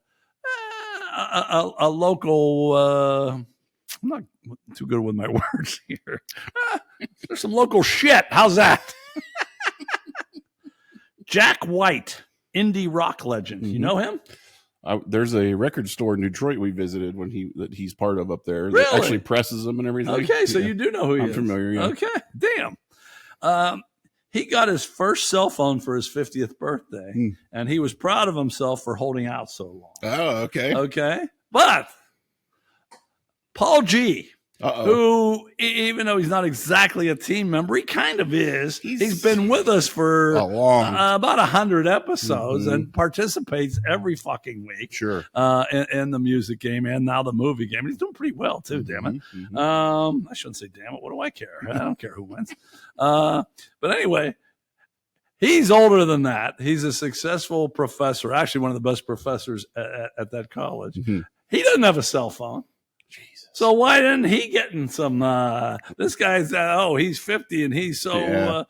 local. I'm not too good with my words here. There's some local shit. How's that? Jack White, indie rock legend. You know him? There's a record store in Detroit we visited that he's part of up there. Really? That actually presses them and everything. Okay, so you do know who he is. I'm familiar. Yeah. Okay, damn. He got his first cell phone for his 50th birthday, and he was proud of himself for holding out so long. Oh, okay. Okay, but Paul G., who, even though he's not exactly a team member, he kind of is. He's been with us for about 100 episodes and participates every fucking week. Sure. In the music game and now the movie game. He's doing pretty well too, damn it. I shouldn't say damn it. What do I care? I don't care who wins. But anyway, he's older than that. He's a successful professor, actually one of the best professors at that college. He doesn't have a cell phone. So why didn't he get in some, this guy's, he's 50 and he's so,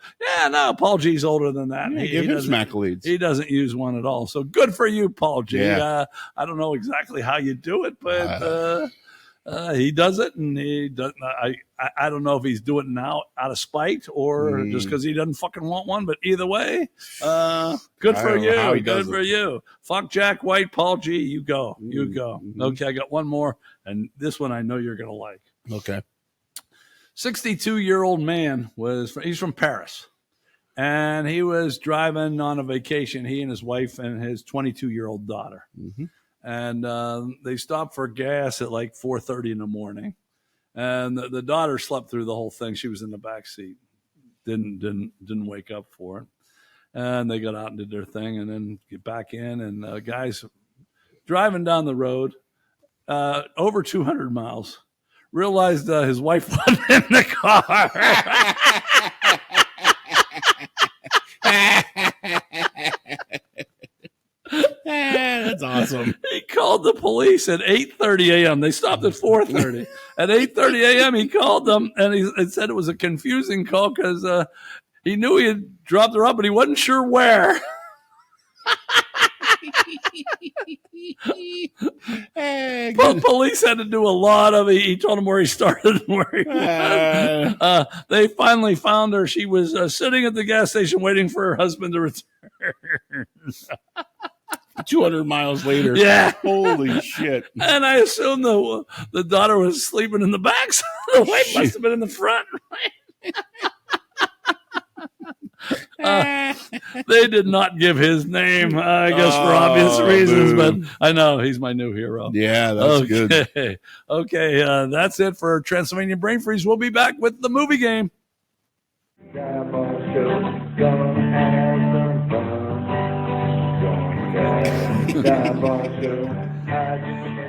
no, Paul G's older than that. Yeah, give him some accolades. He doesn't use one at all. So good for you, Paul G. Yeah. I don't know exactly how you do it, but he does it, and he doesn't. I don't know if he's doing it now out of spite or just because he doesn't fucking want one. But either way, good for you. Good for you. Fuck Jack White, Paul G. You go. You go. Okay, I got one more, and this one I know you're gonna like. Okay. 62-year-old man he's from Paris, and he was driving on a vacation. He and his wife and his 22-year-old daughter. And they stopped for gas at like 4:30 in the morning, and the daughter slept through the whole thing. She was in the back seat, didn't wake up for it. And they got out and did their thing, and then get back in. And guys driving down the road over 200 miles realized his wife wasn't in the car. That's awesome. He called the police at 8:30 a.m. They stopped at 4:30. At 8:30 a.m., he called them, and he said it was a confusing call because he knew he had dropped her off, but he wasn't sure where. Police had to do a lot of it. He told them where he started and where he went. They finally found her. She was sitting at the gas station waiting for her husband to return. 200 miles later. Yeah. Holy shit. And I assume the daughter was sleeping in the back, so the wife must have been in the front. They did not give his name, I guess, for obvious reasons, but I know he's my new hero. Yeah, that's good. Okay, that's it for Transylvanian Brain Freeze. We'll be back with the movie game.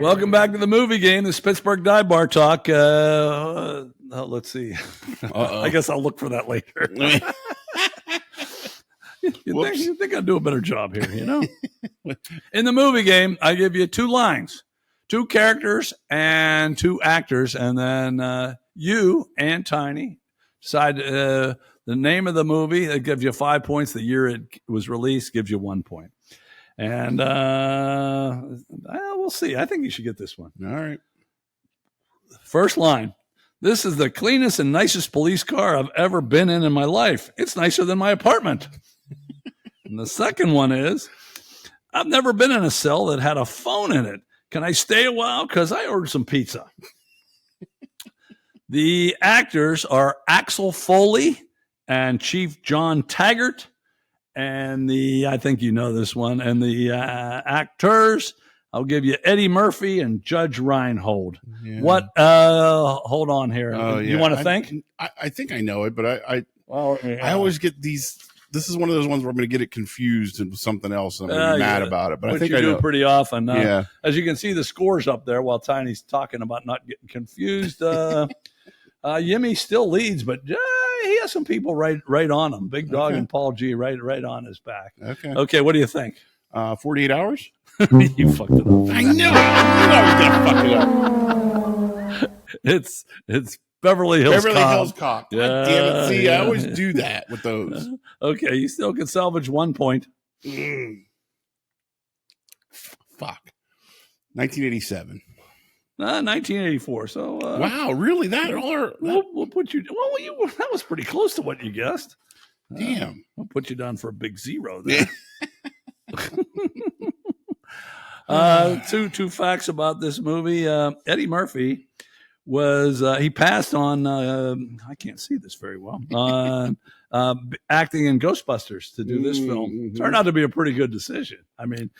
Welcome back to the movie game, this Pittsburgh Dive Bar Talk. Let's see. I guess I'll look for that later. You think I'd do a better job here, you know? In the movie game, I give you 2 lines, 2 characters and 2 actors, and then you and Tiny decide the name of the movie. That gives you 5 points. The year it was released gives you 1 point. And we'll see. I think you should get this one. All right. First line. This is the cleanest and nicest police car I've ever been in my life. It's nicer than my apartment. And the second one is, I've never been in a cell that had a phone in it. Can I stay a while? Because I ordered some pizza. The actors are Axel Foley and Chief John Taggart. And I think you know this one. And the actors, I'll give you Eddie Murphy and Judge Reinhold. Yeah. What? Hold on here. Oh, You yeah. want to think? I think I know it, but I I always get these. This is one of those ones where I'm going to get it confused with something else, and I'm going to be mad about it. But I think you I do know. pretty often. Yeah. As you can see, the scores up there while Tiny's talking about not getting confused. Yimmy still leads, but he has some people right on him. Big Dog and Paul G right on his back. Okay. What do you think? 48 hours. You fucked it up. I knew I was going to fuck it up. It's Beverly Hills Cop. Yeah, God damn it. See, yeah. I always do that with those. Okay, you still can salvage 1 point. Fuck. 1987. 1984. So wow, really? We'll put you. Well, that was pretty close to what you guessed. Damn. We'll put you down for a big 0 there. Two facts about this movie. Eddie Murphy was he passed on I can't see this very well acting in Ghostbusters to do this film. Turned out to be a pretty good decision. I mean,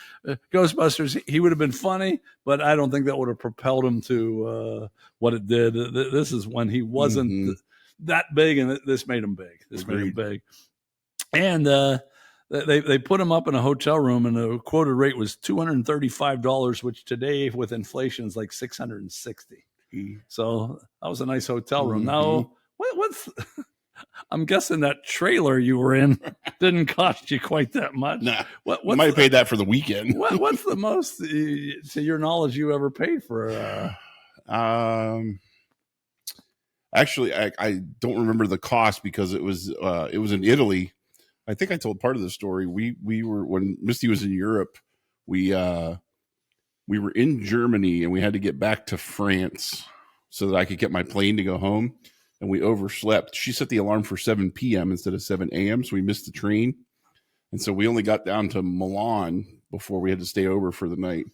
Ghostbusters, he would have been funny, but I don't think that would have propelled him to what it did. This is when he wasn't that big, and this made him big. Made him big. And they put him up in a hotel room, and the quoted rate was $235, which today with inflation is like $660. So that was a nice hotel room. Now, what's I'm guessing that trailer you were in didn't cost you quite that much. Nah, you might have paid that for the weekend. What's the most, to your knowledge, you ever paid for? Actually, I don't remember the cost because it was in Italy. I think I told part of the story. We were, when Misty was in Europe, we were in Germany and we had to get back to France so that I could get my plane to go home. And we overslept. She set the alarm for 7 p.m. instead of 7 a.m. So we missed the train. And so we only got down to Milan before we had to stay over for the night.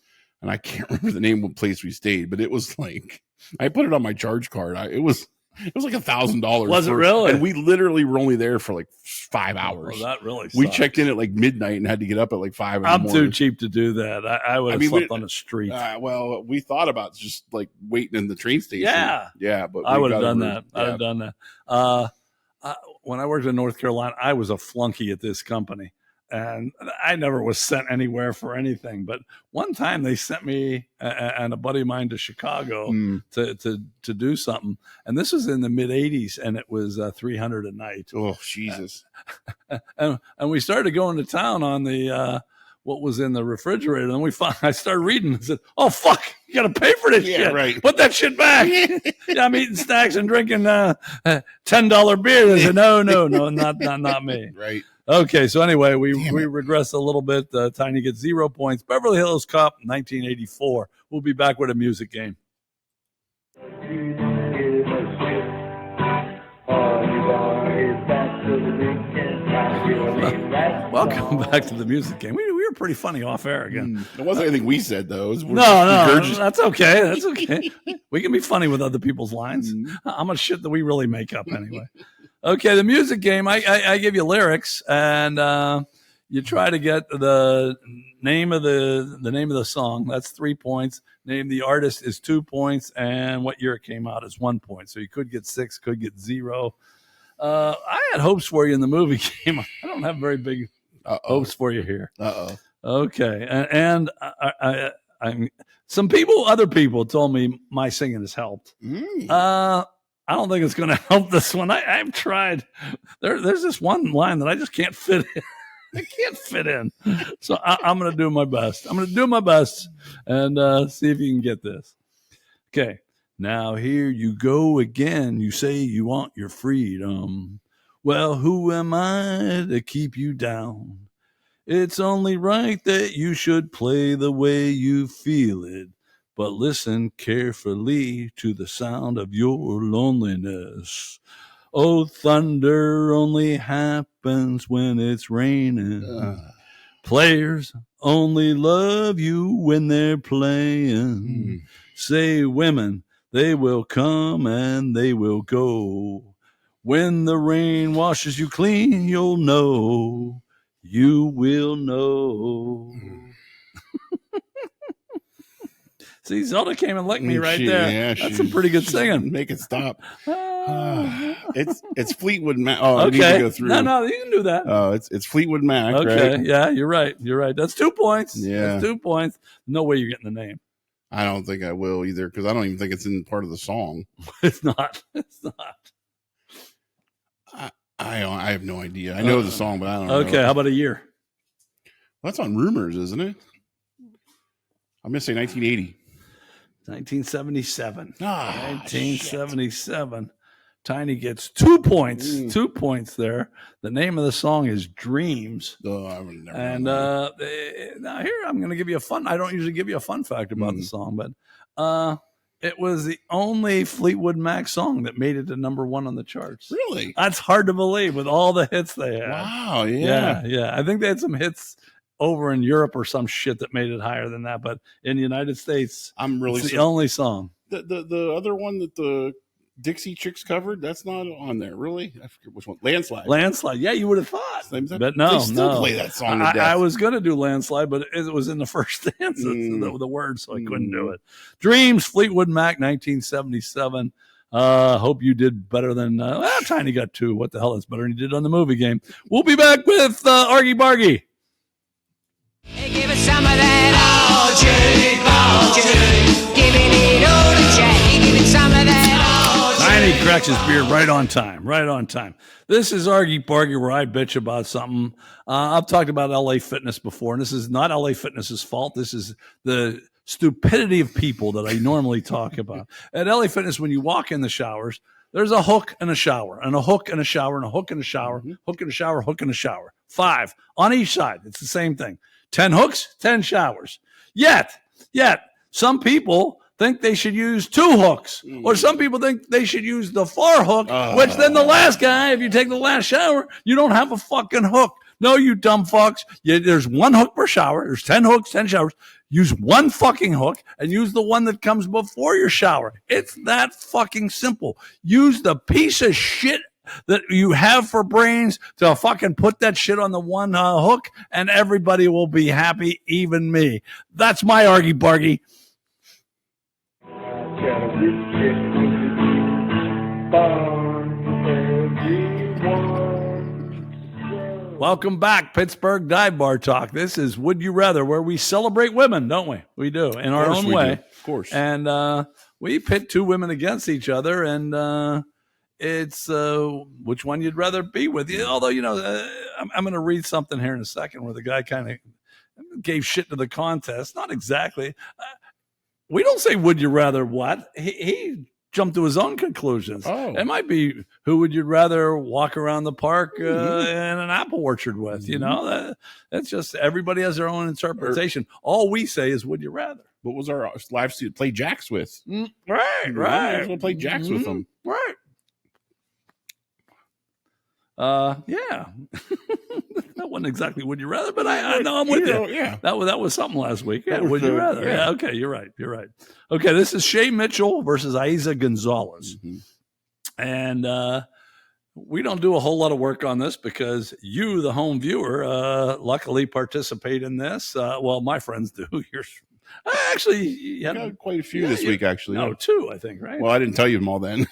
And I can't remember the name of the place we stayed, but it was like, I put it on my charge card. It was like $1,000. Was it really? And we literally were only there for like 5 hours. Well, that really sucks. We checked in at like midnight and had to get up at like 5 in the morning. I'm too cheap to do that. I would have slept on the street. Well, we thought about just like waiting in the train station. Yeah, but I would have done that. I'd have done that. When I worked in North Carolina, I was a flunky at this company, and I never was sent anywhere for anything. But one time they sent me and a buddy of mine to Chicago to do something, and this was in the mid '80s, and it was $300 a night. Oh, Jesus! And we started going to town on the what was in the refrigerator, and I started reading and said, "Oh fuck, you got to pay for this shit! Right. Put that shit back." I'm eating snacks and drinking $10 beer. They said, "No, not me." Right. Okay, so anyway, we regress a little bit. Tiny gets 0 points. Beverly Hills Cop, 1984. We'll be back with a music game. Welcome back to the music game. We were pretty funny off air again. It wasn't anything we said, though. No, that's okay. That's okay. We can be funny with other people's lines. How much shit do we really make up anyway? Okay, the music game. I give you lyrics, and you try to get the name of the song. That's 3 points. Name the artist is 2 points, and what year it came out is 1 point. So you could get 6, could get 0. I had hopes for you in the movie game. I don't have very big hopes for you here. Okay, and I other people told me my singing has helped. I don't think it's going to help this one. I've tried. There's this one line that I just can't fit in. I can't fit in. So I'm going to do my best. I'm going to do my best and see if you can get this. Okay. Now here you go again. You say you want your freedom. Well, who am I to keep you down? It's only right that you should play the way you feel it. But listen carefully to the sound of your loneliness. Oh, thunder only happens when it's raining. Players only love you when they're playing. Say women, they will come and they will go. When the rain washes you clean, you'll know. You will know. See, Zelda came and licked me right She- there. yeah, That's she- some pretty good singing. Make it stop. It's Fleetwood Mac. Oh, I need Okay. to go through. No, you can do that. Oh, it's Fleetwood Mac. Okay. Right? Yeah, you're right. You're right. That's 2 points. Yeah. That's 2 points. No way you're getting the name. I don't think I will either because I don't even think it's in part of the song. It's not. It's not. I have no idea. I know the song, but I don't know. Okay. How about a year? Well, that's on Rumors, isn't it? I'm gonna say 1980. 1977. 1977. Shit. Tiny gets 2 points. Mm. 2 points there. The name of the song is Dreams. Oh, I would never. And know. now here I'm going to give you a fun. I don't usually give you a fun fact about the song, but it was the only Fleetwood Mac song that made it to #1 on the charts. Really? That's hard to believe with all the hits they had. Wow. Yeah. Yeah. I think they had some hits over in Europe or some shit that made it higher than that, but in the United States, I'm really it's the only song. the other one that the Dixie Chicks covered. That's not on there. Really? I forget which one. Landslide. Yeah, you would have thought, Same thing. but no, They still no. play that song to I death. was going to do Landslide, but it was in the first stanza, the word, so I couldn't do it. Dreams, Fleetwood Mac, 1977. Hope you did better than Tiny got 2. What the hell is better than you did on the movie game? We'll be back with Agry Bargy. Hey, give us some of that all juice, giving it all to Jay, give it some of that all Tiny cracks his beard right on time. This is Agry Bargy, where I bitch about something. I've talked about LA Fitness before, and this is not LA Fitness's fault. This is the stupidity of people that I normally talk about. At LA Fitness, when you walk in the showers, there's a hook and a shower, and a hook and a shower, and a hook and a shower, hook and a shower, hook and a shower. 5 on each side. It's the same thing. 10 hooks, 10 showers. Yet, some people think they should use 2 hooks, or some people think they should use the far hook, which then the last guy, if you take the last shower, you don't have a fucking hook. No, you dumb fucks. There's 1 hook per shower. There's 10 hooks, 10 showers. Use 1 fucking hook and use the one that comes before your shower. It's that fucking simple. Use the piece of shit that you have for brains to fucking put that shit on the 1 hook, and everybody will be happy, even me. That's my Agry Bargy. Welcome back, Pittsburgh Dive Bar Talk. This is Would You Rather, where we celebrate women, don't we? We do, in our own way. Of course. And we pit 2 women against each other, and it's which one you'd rather be with. Although, I'm going to read something here in a second where the guy kind of gave shit to the contest. Not exactly. We don't say, would you rather what? He jumped to his own conclusions. Oh. It might be, who would you rather walk around the park in an apple orchard with? That's just, everybody has their own interpretation. All we say is, would you rather? What was our live student play jacks with? Right. Might as well play jacks with them. Right. Yeah. That wasn't exactly would you rather, but I know I'm with you. Yeah. That was something last week. Yeah, That was would you the- rather? yeah. Yeah, okay, you're right. Okay, this is Shay Mitchell versus Eiza Gonzalez. And we don't do a whole lot of work on this because you, the home viewer, luckily participate in this. Well, my friends do. Actually, you Got quite a few this week, actually. No, 2, I think, right? Well, I didn't tell you them all then.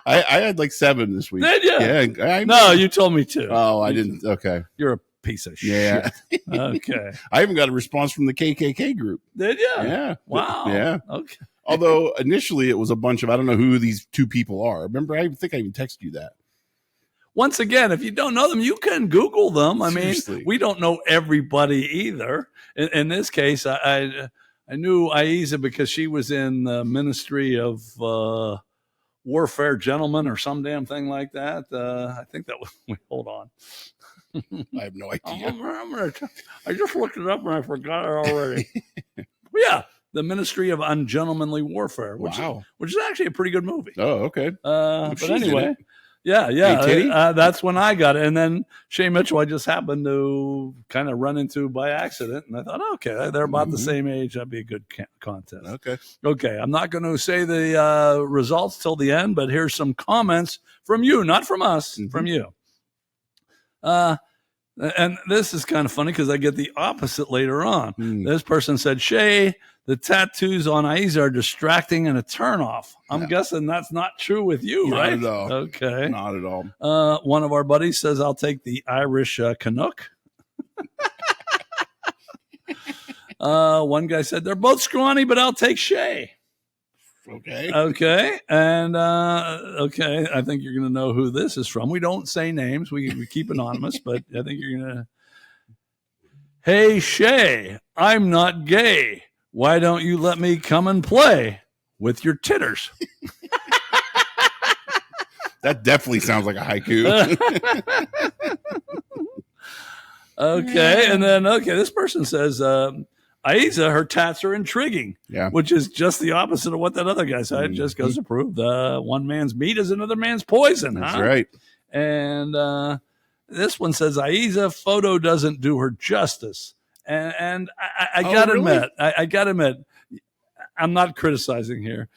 I had like 7 this week. Did you? Yeah. No, you told me 2. Oh, I didn't. Okay. You're a piece of Yeah. shit. Okay. I even got a response from the KKK group. Did you? Yeah. Wow. Yeah. Okay. Although initially it was a bunch of, I don't know who these 2 people are. Remember, I think I even texted you that. Once again, if you don't know them, you can Google them. I mean, Seriously. we don't know everybody either. In this case, I knew Eiza because she was in the Ministry of Warfare Gentlemen or some damn thing like that. I think that was. Wait, hold on. I have no idea. I just looked it up and I forgot it already. Yeah, the Ministry of Ungentlemanly Warfare, which is actually a pretty good movie. Oh, okay. But she's in anyway, it. yeah, Hey, Titty? that's when I got it. And then Shay Mitchell, I just happened to kind of run into by accident, and I thought, okay, they're about the same age. That'd be a good contest. Okay, I'm not going to say the results till the end, but here's some comments from you, not from us, from you. And this is kind of funny because I get the opposite later on. This person said, Shay, the tattoos on Eiza are distracting and a turnoff. I'm guessing that's not true with you, Not right? at all. Okay. Not at all. One of our buddies says, I'll take the Irish Canuck. One guy said, they're both scrawny, but I'll take Shay. Okay. Okay. And, okay, I think you're going to know who this is from. We don't say names. We keep anonymous, but I think you're going to. Hey, Shay, I'm not gay. Why don't you let me come and play with your titters? That definitely sounds like a haiku. Okay. And then, this person says, Eiza, her tats are intriguing, which is just the opposite of what that other guy said. It just goes to prove one man's meat is another man's poison. That's right. And this one says, Eiza, photo doesn't do her justice. And I got to admit, I got to admit, I'm not criticizing here.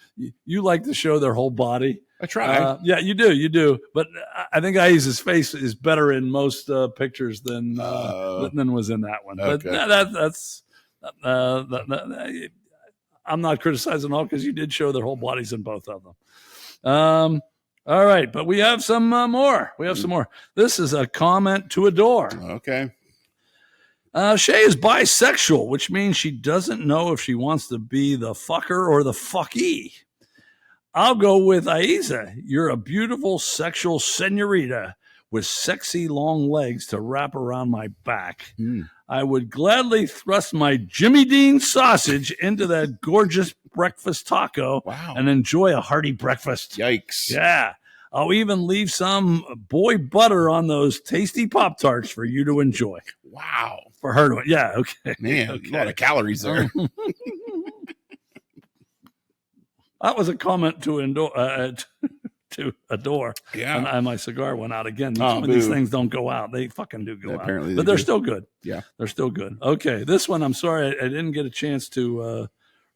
You like to show their whole body. I try. Yeah, you do. But I think Eiza's face is better in most pictures than was in that one. Okay. But that's I'm not criticizing all because you did show their whole bodies in both of them. All right, but we have some more. This is a comment to adore. Okay. Shay is bisexual, which means she doesn't know if she wants to be the fucker or the fucky. I'll go with Eiza. You're a beautiful sexual senorita with sexy long legs to wrap around my back. I would gladly thrust my Jimmy Dean sausage into that gorgeous breakfast taco and enjoy a hearty breakfast. Yikes. Yeah. I'll even leave some boy butter on those tasty Pop-Tarts for you to enjoy. Wow. For her to, yeah, okay. Man, a lot of calories there. That was a comment to adore. Yeah. And my cigar went out again. Oh, These things don't go out. They fucking do go out. Apparently But they they're do. still good. Yeah. They're still good. Okay. This one, I'm sorry, I didn't get a chance to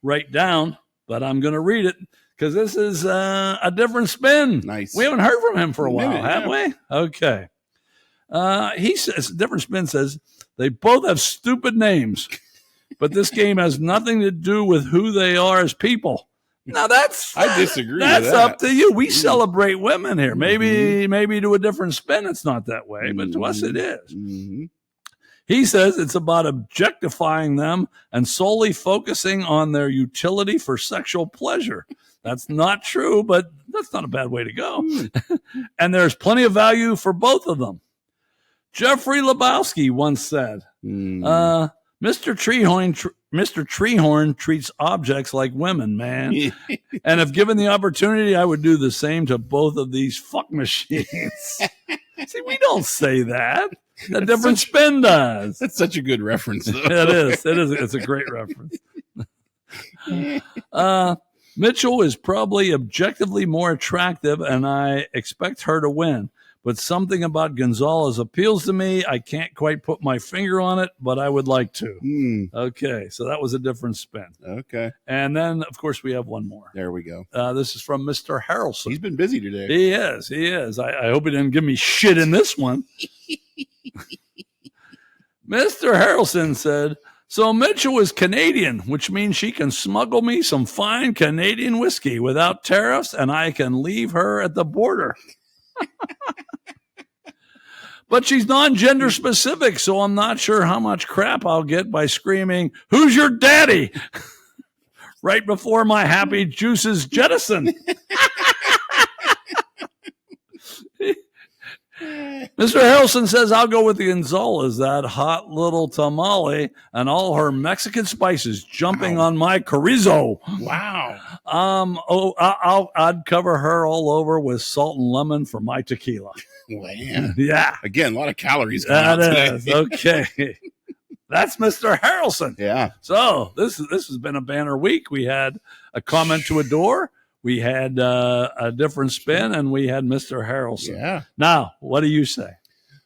write down, but I'm going to read it because this is a different spin. Nice. We haven't heard from him for a while, Minute, have we? Okay. He says, different spin says, they both have stupid names, but this game has nothing to do with who they are as people. Now I disagree. That's with that. up to you. We celebrate women here. Maybe to a different spin, it's not that way, but to us it is. He says it's about objectifying them and solely focusing on their utility for sexual pleasure. That's not true, but that's not a bad way to go. And there's plenty of value for both of them. Jeffrey Lebowski once said, Mr. Treehorn treats objects like women, man. And if given the opportunity, I would do the same to both of these fuck machines. See, we don't say that. A different spin does. That's such a good reference, though. It is. It's a great reference. Mitchell is probably objectively more attractive, and I expect her to win. But something about Gonzalez appeals to me. I can't quite put my finger on it, but I would like to. Okay, so that was a different spin. Okay. And then, of course, we have one more. There we go. This is from Mr. Harrelson. He's been busy today. He is. I hope he didn't give me shit in this one. Mr. Harrelson said, so Mitchell is Canadian, which means she can smuggle me some fine Canadian whiskey without tariffs, and I can leave her at the border. But she's non-gender specific, so I'm not sure how much crap I'll get by screaming, "Who's your daddy?" right before my happy juices jettison. Mr. Harrelson says, I'll go with the Gonzalez, that hot little tamale and all her Mexican spices jumping on my chorizo. Wow. I'd cover her all over with salt and lemon for my tequila. Man. Yeah. Again, a lot of calories coming out That is. today. Okay. That's Mr. Harrelson. Yeah. So this has been a banner week. We had a comment to adore. We had a different spin, and we had Mr. Harrelson. Yeah. Now, what do you say?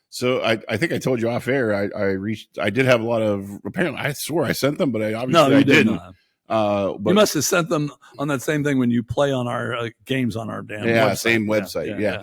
So I think I told you off air. I did have a lot of. Apparently, I swore I sent them, but I didn't. But you must have sent them on that same thing when you play on our games on our damn website. Same website. Yeah.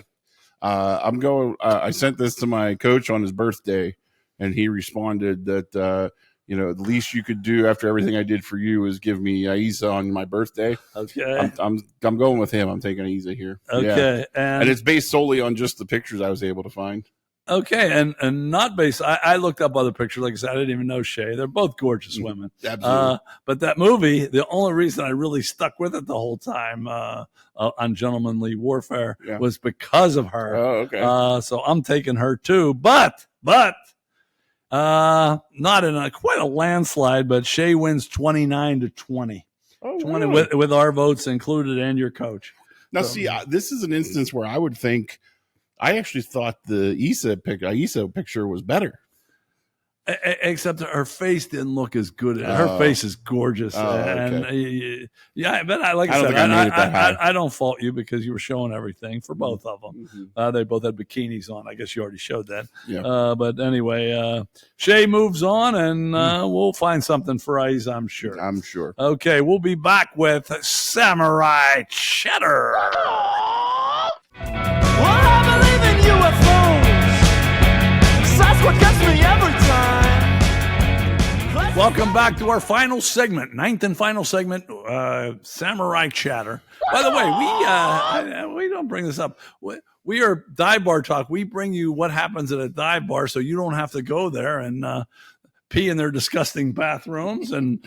I'm going. I sent this to my coach on his birthday. and he responded that the least you could do after everything I did for you is give me Eiza on my birthday. Okay. I'm going with him. I'm taking Eiza here. Okay. Yeah. And it's based solely on just the pictures I was able to find. Okay, and not based. I looked up other pictures. Like I said, I didn't even know Shay. They're both gorgeous women. Absolutely. But that movie, the only reason I really stuck with it the whole time on Gentlemanly Warfare was because of her. Oh, okay. So I'm taking her too. But not in quite a landslide. But Shay wins 29-20. Oh, 20 really? with our votes included and your coach. Now, see, this is an instance where I would think. I actually thought the Eiza picture was better. Except her face didn't look as good. Her face is gorgeous. And but I don't fault you because you were showing everything for both of them. Mm-hmm. They both had bikinis on. I guess you already showed that. Yeah. But anyway, Shay moves on, and we'll find something for Eiza, I'm sure. I'm sure. Okay, we'll be back with Samurai Cheddar. I believe in UFOs. That's what gets me every time. Welcome back to our final segment, ninth and final segment, Samurai Chatter. By the way, we don't bring this up. We are Dive Bar Talk. We bring you what happens at a dive bar, so you don't have to go there and pee in their disgusting bathrooms and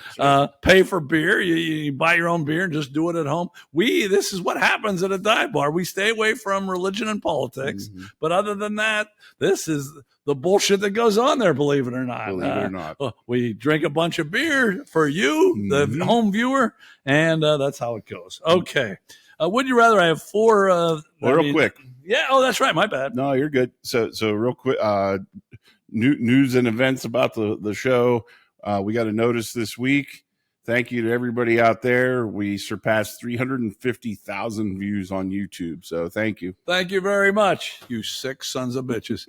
pay for beer. You buy your own beer and just do it at home. This is what happens at a dive bar. We stay away from religion and politics. But other than that, this is the bullshit that goes on there, believe it or not. Believe it or not. We drink a bunch of beer for you, the home viewer, and that's how it goes. Okay. Would you rather? I have four. Real quick. Yeah. Oh, that's right. My bad. No, you're good. So real quick, news and events about the show. We got a notice this week. Thank you to everybody out there. We surpassed 350,000 views on YouTube. So thank you. Thank you very much, you sick sons of bitches.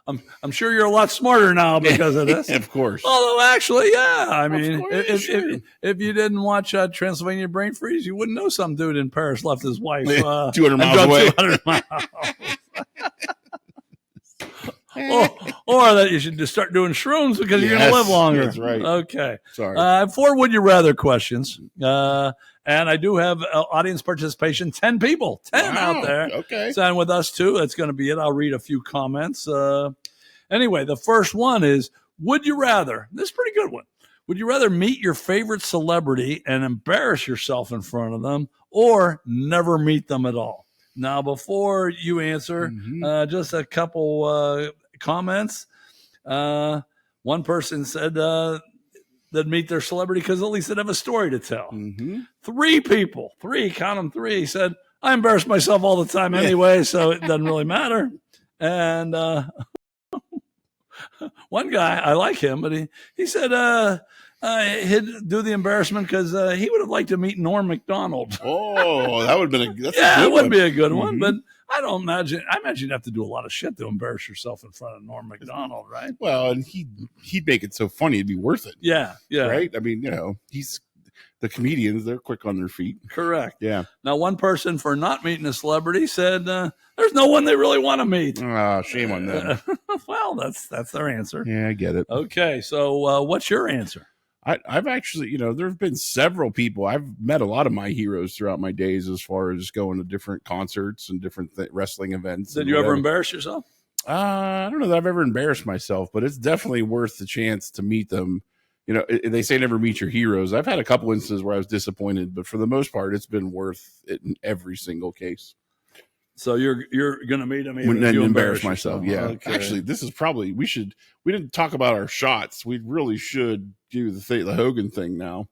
I'm sure you're a lot smarter now because of this. Of course. Although actually, yeah. I mean, Sure. if you didn't watch Transylvanian Brain Freeze, you wouldn't know some dude in Paris left his wife 200 miles away. 200 miles. or that you should just start doing shrooms because you're going to live longer. That's right. Okay. Sorry. 4 would you rather questions. And I do have audience participation, 10 people, 10 out there. Okay. And with us too. That's going to be it. I'll read a few comments. Anyway, the first one is, would you rather, this is a pretty good one. Would you rather meet your favorite celebrity and embarrass yourself in front of them or never meet them at all? Now, before you answer, just a couple comments. One person said they'd meet their celebrity because at least they'd have a story to tell. 3 people, count them 3, said, I embarrass myself all the time anyway, so it doesn't really matter. And one guy, I like him, but he said he'd do the embarrassment because he would have liked to meet Norm Macdonald. Oh, that would have been it would be a good one, but I imagine you'd have to do a lot of shit to embarrass yourself in front of Norm Macdonald, right? Well, and he'd make it so funny it'd be worth it. Yeah. Right? I mean, he's the comedians, they're quick on their feet. Correct. Yeah. Now, one person for not meeting a celebrity said there's no one they really want to meet. Shame on them. Well, that's their answer. Yeah, I get it. Okay, so what's your answer? I've actually, there have been several people. I've met a lot of my heroes throughout my days as far as going to different concerts and different wrestling events. Did you ever embarrass yourself? I don't know that I've ever embarrassed myself, but it's definitely worth the chance to meet them. They say never meet your heroes. I've had a couple instances where I was disappointed, but for the most part, it's been worth it in every single case. So you're going to meet them and if you embarrass myself. Yeah. Okay. Actually, this is probably, we didn't talk about our shots. We really should do the Hogan thing now.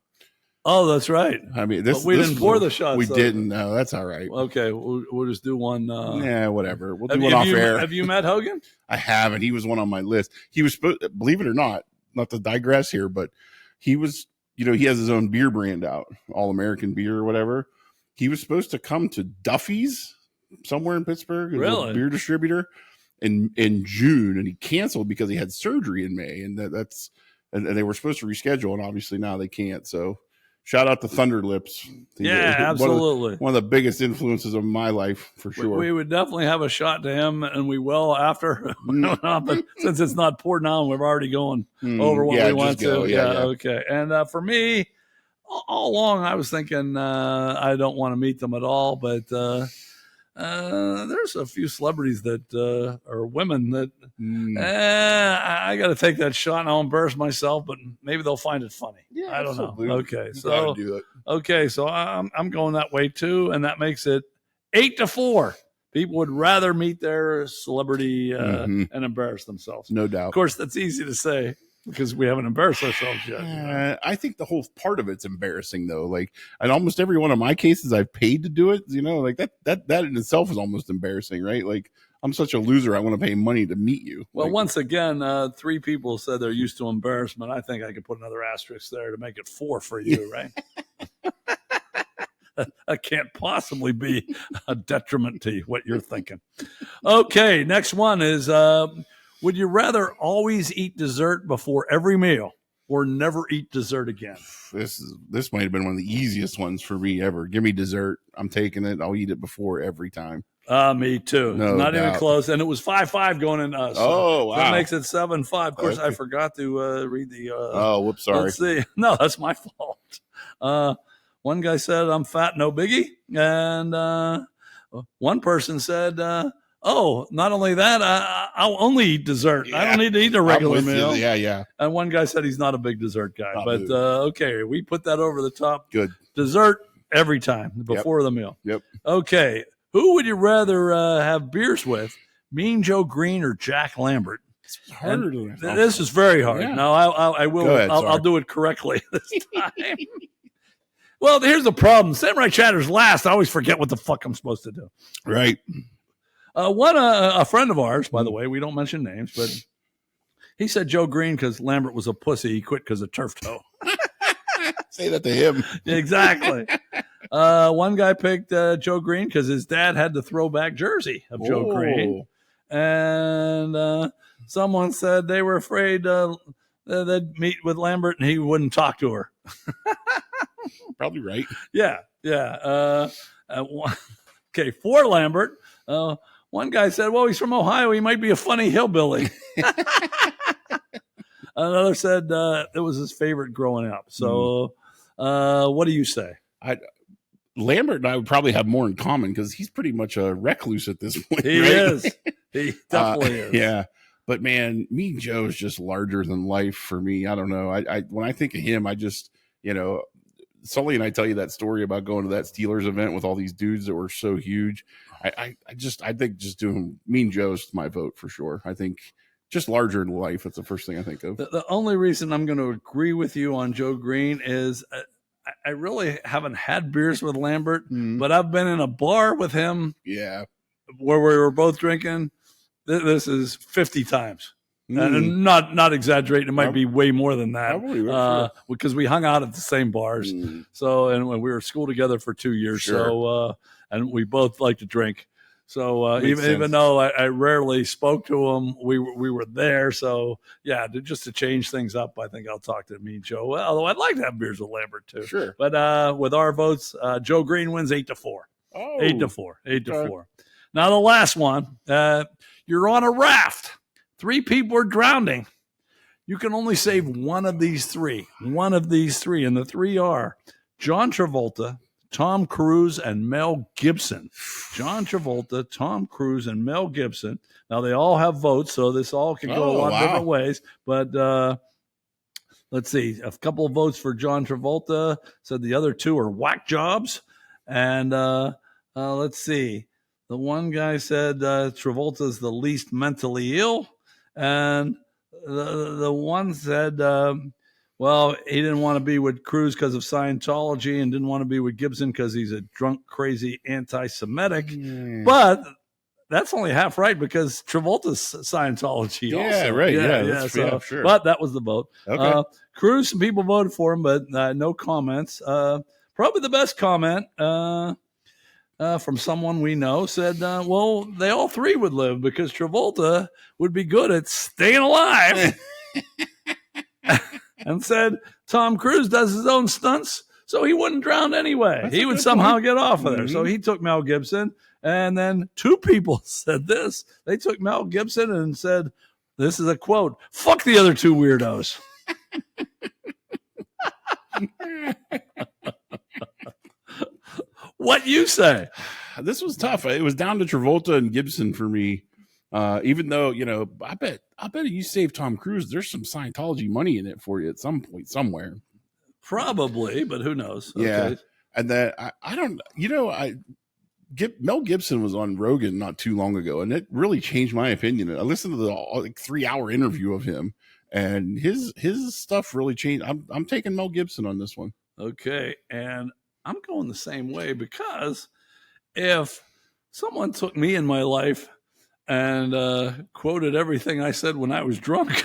Oh, that's right. I mean, we didn't pour the shots. We didn't. No, that's all right. Okay. We'll just do one. Yeah, whatever. We'll do one off air. Have you met Hogan? I haven't. He was one on my list. He was supposed, believe it or not to digress here, but he was, he has his own beer brand out, All American Beer or whatever. He was supposed to come to Duffy's somewhere in Pittsburgh, really? A beer distributor in June, and he canceled because he had surgery in May, and and they were supposed to reschedule, and obviously now they can't. So shout out to Thunder Lips. Yeah, absolutely. One of the biggest influences of my life, for sure. We would definitely have a shot to him, and we will after. But since it's not poured on, we're already going over what we want to. Yeah, okay. And for me, all along, I was thinking I don't want to meet them at all, but there's a few celebrities that are women that I got to take that shot and I'll embarrass myself, but maybe they'll find it funny. Yeah, I don't know. Okay, so do it. Okay, so I'm going that way too, and that makes it 8-4. People would rather meet their celebrity and embarrass themselves. No doubt. Of course, that's easy to say because we haven't embarrassed ourselves yet. I think the whole part of it's embarrassing, though. Like, in almost every one of my cases, I've paid to do it. Like that in itself is almost embarrassing, right? Like, I'm such a loser. I want to pay money to meet you. Well, once again, 3 people said they're used to embarrassment. I think I could put another asterisk there to make it 4 for you, right? That can't possibly be a detriment to what you're thinking. Okay, next one is, would you rather always eat dessert before every meal or never eat dessert again? This might have been one of the easiest ones for me ever. Give me dessert. I'm taking it. I'll eat it before every time. Me too. No Not doubt. even close. And it was 5-5 going in us. Oh, wow. That makes it 7-5. Of course, I forgot to read the. Whoops, sorry. Let's see. No, that's my fault. One guy said, I'm fat, no biggie. And one person said, oh, not only that, I'll only eat dessert. Yeah. I don't need to eat a regular meal. Yeah. And one guy said he's not a big dessert guy. But okay, we put that over the top. Good. Dessert every time before the meal. Yep. Okay. Who would you rather have beers with, Mean Joe Green or Jack Lambert? It's harder to this is very hard. Yeah. Now, I will. Go ahead, I'll do it correctly this time. Well, here's the problem. Samurai Chatter's last. I always forget what the fuck I'm supposed to do. Right. A friend of ours, by the way, we don't mention names, but he said Joe Green because Lambert was a pussy. He quit because of turf toe. Say that to him. Exactly. One guy picked Joe Green because his dad had the throwback jersey of Joe Green. And someone said they were afraid they'd meet with Lambert and he wouldn't talk to her. Probably right. Yeah. Okay, for Lambert, one guy said, well, he's from Ohio. He might be a funny hillbilly. Another said it was his favorite growing up. So what do you say? Lambert and I would probably have more in common because he's pretty much a recluse at this point. He is. He definitely is. Yeah. But, man, Mean Joe's just larger than life for me. I don't know. I when I think of him, I just, Sully and I tell you that story about going to that Steelers event with all these dudes that were so huge. I think just doing Mean Joe's my vote for sure. I think just larger than life. That's the first thing I think of. The only reason I'm going to agree with you on Joe Green is I really haven't had beers with Lambert, but I've been in a bar with him. Yeah. Where we were both drinking. This is 50 times. And not exaggerating. It might be way more than that. Sure. Because we hung out at the same bars. So, and we were at school together for 2 years. Sure. So, and we both like to drink. So, even though I rarely spoke to him, we were there. So, yeah, just to change things up, I think I'll talk to Mean Joe. Well, although I'd like to have beers with Lambert too. Sure. But with our votes, Joe Green wins 8-4. Oh. 8-4. Now, the last one, you're on a raft. 3 people are drowning. You can only save one of these 3. And the 3 are John Travolta, Tom Cruise, and Mel Gibson. John Travolta, Tom Cruise, and Mel Gibson. Now, they all have votes, so this all can go a lot of different ways. But let's see. A couple of votes for John Travolta. Said the other 2 are whack jobs. And let's see. The one guy said Travolta's the least mentally ill. And the one said, well, he didn't want to be with Cruise because of Scientology and didn't want to be with Gibson because he's a drunk, crazy, anti-Semitic. But that's only half right because Travolta's Scientology also. Yeah, right. Yeah, sure. But that was the vote. Okay. Cruise, some people voted for him, but no comments. Probably the best comment from someone we know said, well, they all 3 would live because Travolta would be good at staying alive. And said, Tom Cruise does his own stunts, so he wouldn't drown anyway. He would somehow get off of there. So he took Mel Gibson, and then two people said this. They took Mel Gibson and said, this is a quote, "Fuck the other two weirdos." What you say? This was tough. It was down to Travolta and Gibson for me. Even though, you know, I bet you save Tom Cruise, there's some Scientology money in it for you at some point somewhere. Probably, but who knows? Yeah. Okay. And then I don't, you know, Mel Gibson was on Rogan not too long ago, and it really changed my opinion. I listened to the 3-hour interview of him, and his stuff really changed. I'm taking Mel Gibson on this one. Okay, and I'm going the same way, because if someone took me in my life and quoted everything I said when I was drunk,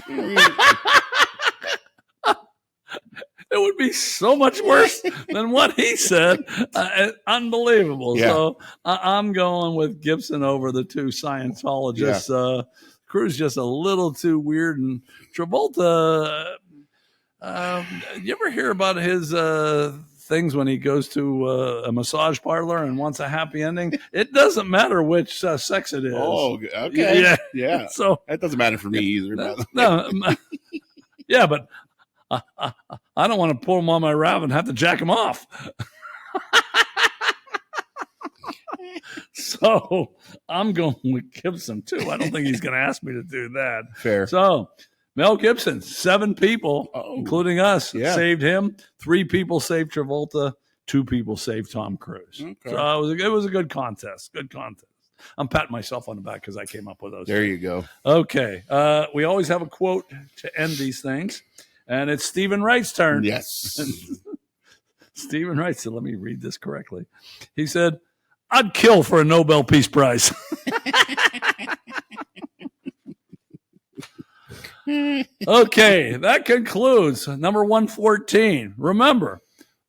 it would be so much worse than what he said. Unbelievable. Yeah. So I'm going with Gibson over the two Scientologists. Crew's just a little too weird. And Travolta, you ever hear about his things when he goes to a massage parlor and wants a happy ending? It doesn't matter which sex it is. Oh, okay. Yeah. So that doesn't matter for me either. no, yeah, but I don't want to pull him on my rav and have to jack him off. So I'm going with Gibson too. I don't think he's going to ask me to do that. Fair. So Mel Gibson, 7 people, including us, saved him. 3 people saved Travolta. 2 people saved Tom Cruise. Okay. So it was a good contest. Good contest. I'm patting myself on the back because I came up with those. There you go. Okay. We always have a quote to end these things. And it's Stephen Wright's turn. Yes. Stephen Wright said, let me read this correctly. He said, "I'd kill for a Nobel Peace Prize." Okay, that concludes number 114. Remember,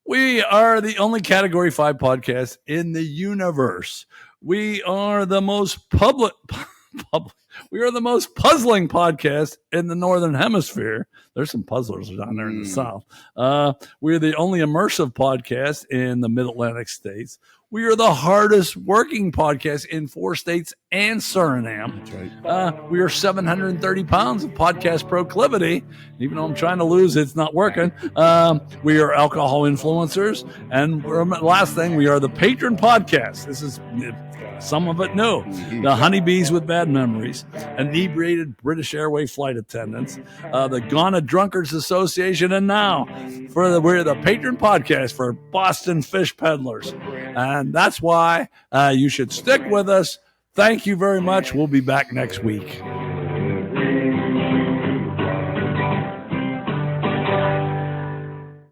we are the only Category 5 podcast in the universe. We are the most we are the most puzzling podcast in the Northern Hemisphere. There's some puzzlers down there in the South. We're the only immersive podcast in the Mid-Atlantic states. We are the hardest working podcast in 4 states and Suriname. That's right. We are 730 pounds of podcast proclivity. Even though I'm trying to lose, it's not working. We are alcohol influencers. And last thing, we are the Patron podcast. This is some of it new. The Honeybees with Bad Memories, Inebriated British Airway Flight Attendants, the Ghana Drunkards Association, and now we're the Patron podcast for Boston Fish Peddlers. And that's why you should stick with us. Thank you very much. We'll be back next week.